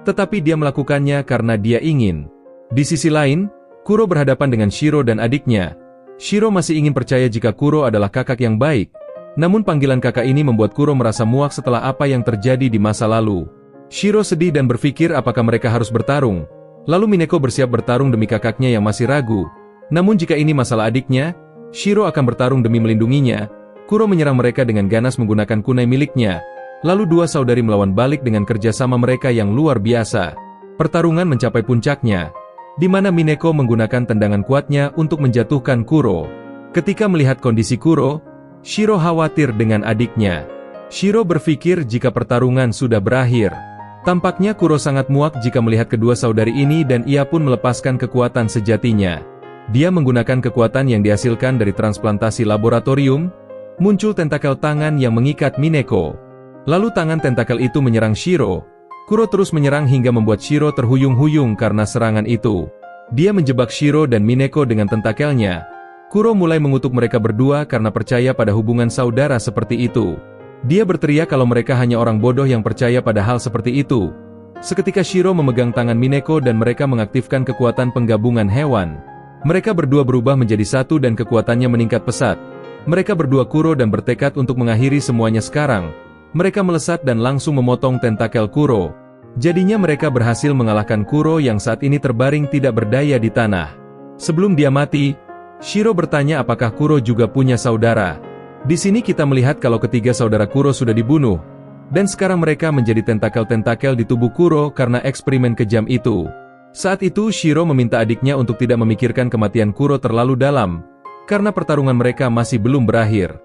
tetapi dia melakukannya karena dia ingin. Di sisi lain, Kuro berhadapan dengan Shiro dan adiknya. Shiro masih ingin percaya jika Kuro adalah kakak yang baik, namun panggilan kakak ini membuat Kuro merasa muak setelah apa yang terjadi di masa lalu. Shiro sedih dan berpikir apakah mereka harus bertarung. Lalu Mineko bersiap bertarung demi kakaknya yang masih ragu. Namun jika ini masalah adiknya, Shiro akan bertarung demi melindunginya. Kuro menyerang mereka dengan ganas menggunakan kunai miliknya. Lalu dua saudari melawan balik dengan kerjasama mereka yang luar biasa. Pertarungan mencapai puncaknya, di mana Mineko menggunakan tendangan kuatnya untuk menjatuhkan Kuro. Ketika melihat kondisi Kuro, Shiro khawatir dengan adiknya. Shiro berpikir jika pertarungan sudah berakhir. Tampaknya Kuro sangat muak jika melihat kedua saudari ini dan ia pun melepaskan kekuatan sejatinya. Dia menggunakan kekuatan yang dihasilkan dari transplantasi laboratorium. Muncul tentakel tangan yang mengikat Mineko. Lalu tangan tentakel itu menyerang Shiro. Kuro terus menyerang hingga membuat Shiro terhuyung-huyung karena serangan itu. Dia menjebak Shiro dan Mineko dengan tentakelnya. Kuro mulai mengutuk mereka berdua karena percaya pada hubungan saudara seperti itu. Dia berteriak kalau mereka hanya orang bodoh yang percaya pada hal seperti itu. Seketika Shiro memegang tangan Mineko dan mereka mengaktifkan kekuatan penggabungan hewan. Mereka berdua berubah menjadi satu dan kekuatannya meningkat pesat. Mereka berdua Kuro dan bertekad untuk mengakhiri semuanya sekarang. Mereka melesat dan langsung memotong tentakel Kuro. Jadinya mereka berhasil mengalahkan Kuro yang saat ini terbaring tidak berdaya di tanah. Sebelum dia mati, Shiro bertanya apakah Kuro juga punya saudara. Di sini kita melihat kalau ketiga saudara Kuro sudah dibunuh, dan sekarang mereka menjadi tentakel-tentakel di tubuh Kuro karena eksperimen kejam itu. Saat itu Shiro meminta adiknya untuk tidak memikirkan kematian Kuro terlalu dalam, karena pertarungan mereka masih belum berakhir.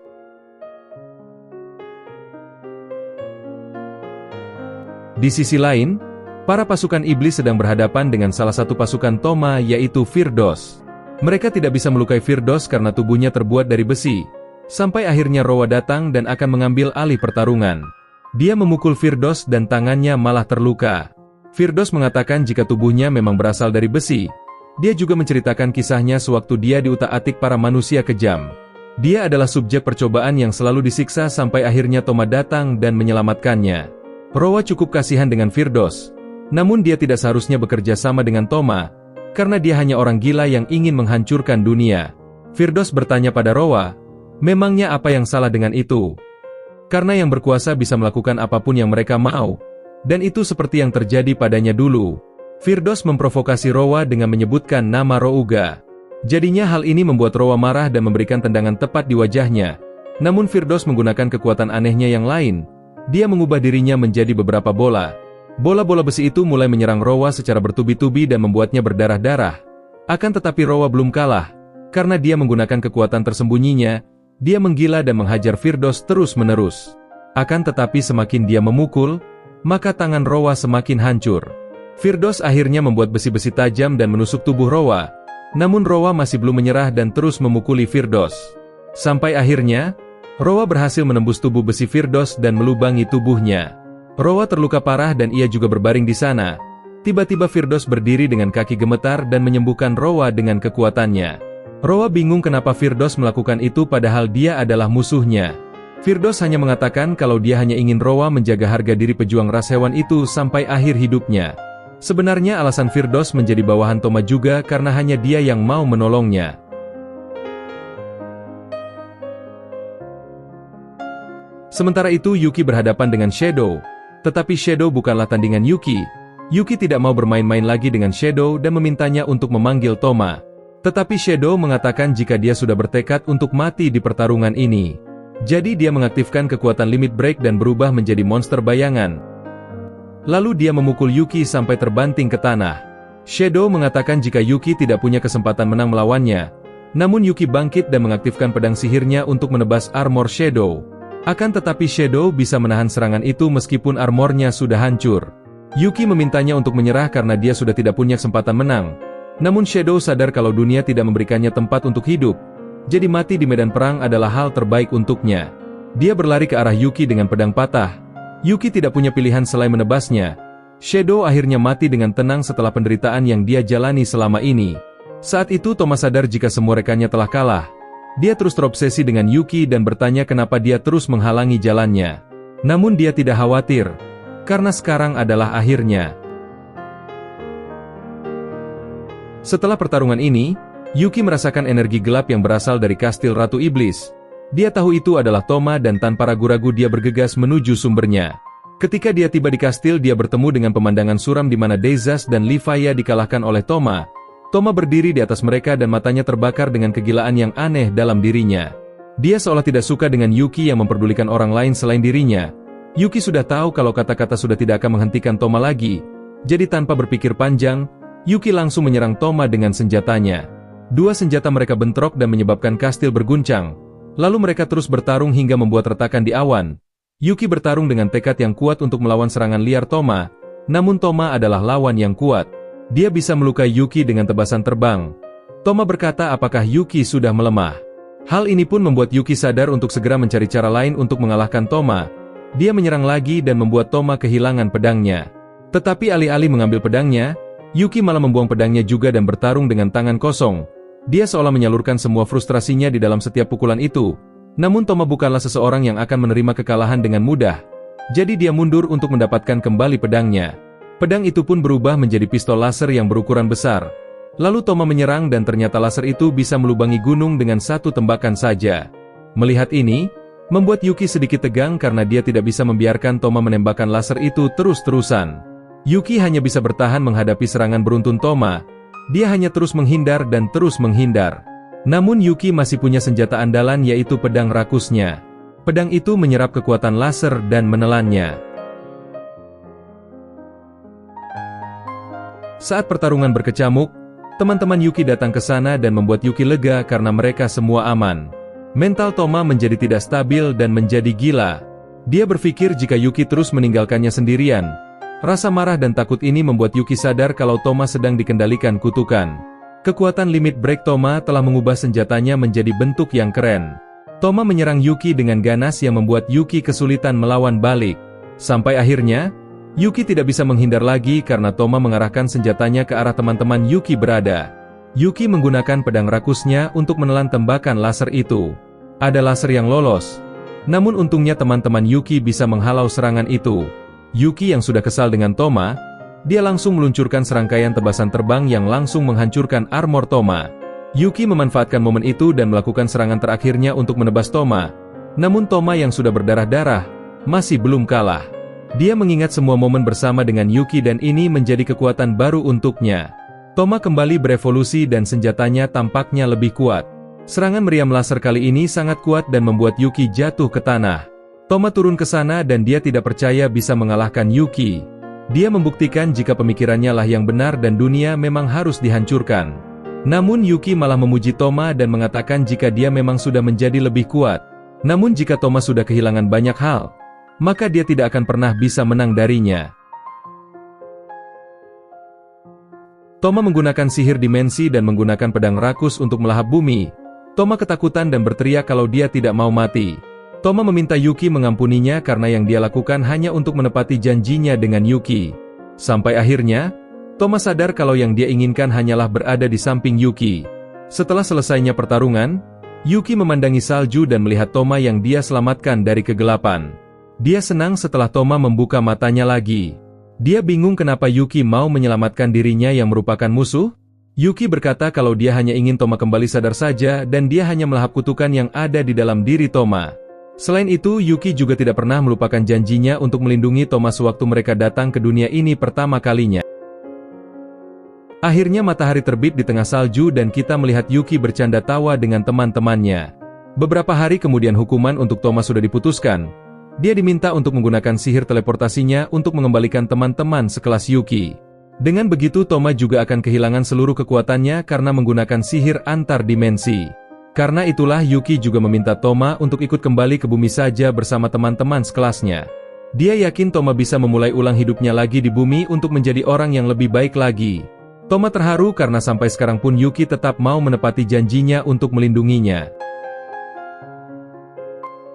Di sisi lain, para pasukan iblis sedang berhadapan dengan salah satu pasukan Toma yaitu Firdos. Mereka tidak bisa melukai Firdaus karena tubuhnya terbuat dari besi. Sampai akhirnya Rowa datang dan akan mengambil alih pertarungan. Dia memukul Firdaus dan tangannya malah terluka. Firdaus mengatakan jika tubuhnya memang berasal dari besi. Dia juga menceritakan kisahnya sewaktu dia diutak-atik para manusia kejam. Dia adalah subjek percobaan yang selalu disiksa sampai akhirnya Toma datang dan menyelamatkannya. Rowa cukup kasihan dengan Firdaus. Namun dia tidak seharusnya bekerja sama dengan Toma, karena dia hanya orang gila yang ingin menghancurkan dunia. Firdaus bertanya pada Rowa, memangnya apa yang salah dengan itu? Karena yang berkuasa bisa melakukan apapun yang mereka mau, dan itu seperti yang terjadi padanya dulu. Firdaus memprovokasi Rowa dengan menyebutkan nama Rouga. Jadinya hal ini membuat Rowa marah dan memberikan tendangan tepat di wajahnya. Namun Firdaus menggunakan kekuatan anehnya yang lain. Dia mengubah dirinya menjadi beberapa bola. Bola-bola besi itu mulai menyerang Rowa secara bertubi-tubi dan membuatnya berdarah-darah. Akan tetapi Rowa belum kalah, karena dia menggunakan kekuatan tersembunyinya. Dia menggila dan menghajar Firdaus terus-menerus. Akan tetapi semakin dia memukul, maka tangan Rowa semakin hancur. Firdaus akhirnya membuat besi-besi tajam dan menusuk tubuh Rowa. Namun Rowa masih belum menyerah dan terus memukuli Firdaus. Sampai akhirnya, Rowa berhasil menembus tubuh besi Firdaus dan melubangi tubuhnya. Rowa terluka parah dan ia juga berbaring di sana. Tiba-tiba Firdaus berdiri dengan kaki gemetar dan menyembuhkan Rowa dengan kekuatannya. Rowa bingung kenapa Firdaus melakukan itu padahal dia adalah musuhnya. Firdaus hanya mengatakan kalau dia hanya ingin Rowa menjaga harga diri pejuang ras hewan itu sampai akhir hidupnya. Sebenarnya alasan Firdaus menjadi bawahan Toma juga karena hanya dia yang mau menolongnya. Sementara itu Yuki berhadapan dengan Shadow. Tetapi Shadow bukanlah tandingan Yuki. Yuki tidak mau bermain-main lagi dengan Shadow dan memintanya untuk memanggil Toma. Tetapi Shadow mengatakan jika dia sudah bertekad untuk mati di pertarungan ini. Jadi dia mengaktifkan kekuatan limit break dan berubah menjadi monster bayangan. Lalu dia memukul Yuki sampai terbanting ke tanah. Shadow mengatakan jika Yuki tidak punya kesempatan menang melawannya. Namun Yuki bangkit dan mengaktifkan pedang sihirnya untuk menebas armor Shadow. Akan tetapi Shadow bisa menahan serangan itu meskipun armornya sudah hancur. Yuki memintanya untuk menyerah karena dia sudah tidak punya kesempatan menang. Namun Shadow sadar kalau dunia tidak memberikannya tempat untuk hidup, jadi mati di medan perang adalah hal terbaik untuknya. Dia berlari ke arah Yuki dengan pedang patah. Yuki tidak punya pilihan selain menebasnya. Shadow akhirnya mati dengan tenang setelah penderitaan yang dia jalani selama ini. Saat itu Toma sadar jika semua rekannya telah kalah. Dia terus terobsesi dengan Yuki dan bertanya kenapa dia terus menghalangi jalannya. Namun dia tidak khawatir, karena sekarang adalah akhirnya. Setelah pertarungan ini, Yuki merasakan energi gelap yang berasal dari kastil Ratu Iblis. Dia tahu itu adalah Toma dan tanpa ragu-ragu dia bergegas menuju sumbernya. Ketika dia tiba di kastil dia bertemu dengan pemandangan suram di mana Dezas dan Livaya dikalahkan oleh Toma. Toma berdiri di atas mereka dan matanya terbakar dengan kegilaan yang aneh dalam dirinya. Dia seolah tidak suka dengan Yuki yang memperdulikan orang lain selain dirinya. Yuki sudah tahu kalau kata-kata sudah tidak akan menghentikan Toma lagi. Jadi tanpa berpikir panjang, Yuki langsung menyerang Toma dengan senjatanya. Dua senjata mereka bentrok dan menyebabkan kastil berguncang. Lalu mereka terus bertarung hingga membuat retakan di awan. Yuki bertarung dengan tekad yang kuat untuk melawan serangan liar Toma. Namun Toma adalah lawan yang kuat. Dia bisa melukai Yuki dengan tebasan terbang. Toma berkata apakah Yuki sudah melemah. Hal ini pun membuat Yuki sadar untuk segera mencari cara lain untuk mengalahkan Toma. Dia menyerang lagi dan membuat Toma kehilangan pedangnya. Tetapi alih-alih mengambil pedangnya, Yuki malah membuang pedangnya juga dan bertarung dengan tangan kosong. Dia seolah menyalurkan semua frustrasinya di dalam setiap pukulan itu. Namun Toma bukanlah seseorang yang akan menerima kekalahan dengan mudah. Jadi dia mundur untuk mendapatkan kembali pedangnya. Pedang itu pun berubah menjadi pistol laser yang berukuran besar. Lalu Toma menyerang dan ternyata laser itu bisa melubangi gunung dengan satu tembakan saja. Melihat ini, membuat Yuki sedikit tegang karena dia tidak bisa membiarkan Toma menembakkan laser itu terus-terusan. Yuki hanya bisa bertahan menghadapi serangan beruntun Toma. Dia hanya terus menghindar dan terus menghindar. Namun Yuki masih punya senjata andalan yaitu pedang rakusnya. Pedang itu menyerap kekuatan laser dan menelannya. Saat pertarungan berkecamuk, teman-teman Yuki datang ke sana dan membuat Yuki lega karena mereka semua aman. Mental Toma menjadi tidak stabil dan menjadi gila. Dia berpikir jika Yuki terus meninggalkannya sendirian. Rasa marah dan takut ini membuat Yuki sadar kalau Toma sedang dikendalikan kutukan. Kekuatan limit break Toma telah mengubah senjatanya menjadi bentuk yang keren. Toma menyerang Yuki dengan ganas yang membuat Yuki kesulitan melawan balik. Sampai akhirnya, Yuki tidak bisa menghindar lagi karena Toma mengarahkan senjatanya ke arah teman-teman Yuki berada. Yuki menggunakan pedang rakusnya untuk menelan tembakan laser itu. Ada laser yang lolos. Namun untungnya teman-teman Yuki bisa menghalau serangan itu. Yuki yang sudah kesal dengan Toma, dia langsung meluncurkan serangkaian tebasan terbang yang langsung menghancurkan armor Toma. Yuki memanfaatkan momen itu dan melakukan serangan terakhirnya untuk menebas Toma. Namun Toma yang sudah berdarah-darah, masih belum kalah. Dia mengingat semua momen bersama dengan Yuki dan ini menjadi kekuatan baru untuknya. Toma kembali berevolusi dan senjatanya tampaknya lebih kuat. Serangan meriam laser kali ini sangat kuat dan membuat Yuki jatuh ke tanah. Toma turun ke sana dan dia tidak percaya bisa mengalahkan Yuki. Dia membuktikan jika pemikirannya lah yang benar dan dunia memang harus dihancurkan. Namun Yuki malah memuji Toma dan mengatakan jika dia memang sudah menjadi lebih kuat. Namun jika Toma sudah kehilangan banyak hal, maka dia tidak akan pernah bisa menang darinya. Toma menggunakan sihir dimensi dan menggunakan pedang rakus untuk melahap bumi. Toma ketakutan dan berteriak kalau dia tidak mau mati. Toma meminta Yuki mengampuninya karena yang dia lakukan hanya untuk menepati janjinya dengan Yuki. Sampai akhirnya, Toma sadar kalau yang dia inginkan hanyalah berada di samping Yuki. Setelah selesainya pertarungan, Yuki memandangi salju dan melihat Toma yang dia selamatkan dari kegelapan. Dia senang setelah Toma membuka matanya lagi. Dia bingung kenapa Yuki mau menyelamatkan dirinya yang merupakan musuh. Yuki berkata kalau dia hanya ingin Toma kembali sadar saja dan dia hanya melahap kutukan yang ada di dalam diri Toma. Selain itu, Yuki juga tidak pernah melupakan janjinya untuk melindungi Toma sewaktu mereka datang ke dunia ini pertama kalinya. Akhirnya matahari terbit di tengah salju dan kita melihat Yuki bercanda tawa dengan teman-temannya. Beberapa hari kemudian hukuman untuk Toma sudah diputuskan. Dia diminta untuk menggunakan sihir teleportasinya untuk mengembalikan teman-teman sekelas Yuki. Dengan begitu Toma juga akan kehilangan seluruh kekuatannya karena menggunakan sihir antar dimensi. Karena itulah Yuki juga meminta Toma untuk ikut kembali ke bumi saja bersama teman-teman sekelasnya. Dia yakin Toma bisa memulai ulang hidupnya lagi di bumi untuk menjadi orang yang lebih baik lagi. Toma terharu karena sampai sekarang pun Yuki tetap mau menepati janjinya untuk melindunginya.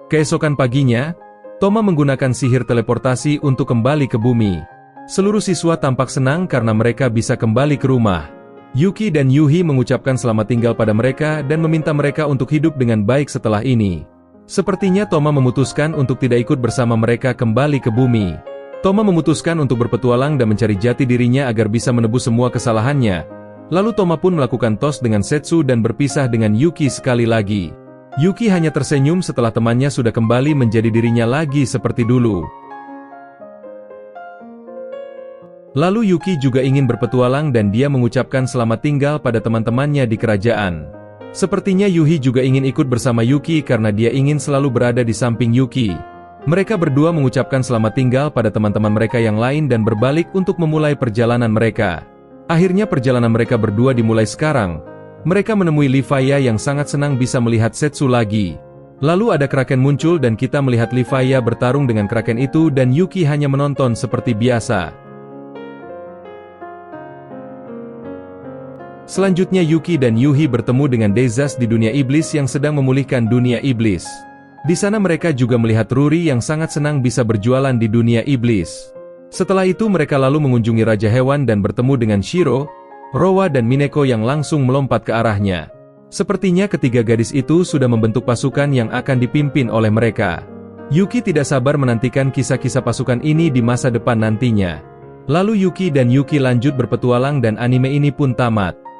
Keesokan paginya, Toma menggunakan sihir teleportasi untuk kembali ke bumi. Seluruh siswa tampak senang karena mereka bisa kembali ke rumah. Yuki dan Yuhi mengucapkan selamat tinggal pada mereka dan meminta mereka untuk hidup dengan baik setelah ini. Sepertinya Toma memutuskan untuk tidak ikut bersama mereka kembali ke bumi. Toma memutuskan untuk berpetualang dan mencari jati dirinya agar bisa menebus semua kesalahannya. Lalu Toma pun melakukan tos dengan Setsu dan berpisah dengan Yuki sekali lagi. Yuki hanya tersenyum setelah temannya sudah kembali menjadi dirinya lagi seperti dulu. Lalu Yuki juga ingin berpetualang dan dia mengucapkan selamat tinggal pada teman-temannya di kerajaan. Sepertinya Yuhi juga ingin ikut bersama Yuki karena dia ingin selalu berada di samping Yuki. Mereka berdua mengucapkan selamat tinggal pada teman-teman mereka yang lain dan berbalik untuk memulai perjalanan mereka. Akhirnya perjalanan mereka berdua dimulai sekarang. Mereka menemui Livaya yang sangat senang bisa melihat Setsu lagi. Lalu ada Kraken muncul dan kita melihat Livaya bertarung dengan Kraken itu dan Yuki hanya menonton seperti biasa. Selanjutnya Yuki dan Yuhi bertemu dengan Dezas di dunia iblis yang sedang memulihkan dunia iblis. Di sana mereka juga melihat Ruri yang sangat senang bisa berjualan di dunia iblis. Setelah itu mereka lalu mengunjungi Raja Hewan dan bertemu dengan Shiro, Rowa dan Mineko yang langsung melompat ke arahnya. Sepertinya ketiga gadis itu sudah membentuk pasukan yang akan dipimpin oleh mereka. Yuki tidak sabar menantikan kisah-kisah pasukan ini di masa depan nantinya. Lalu Yuki dan Yuki lanjut berpetualang dan anime ini pun tamat.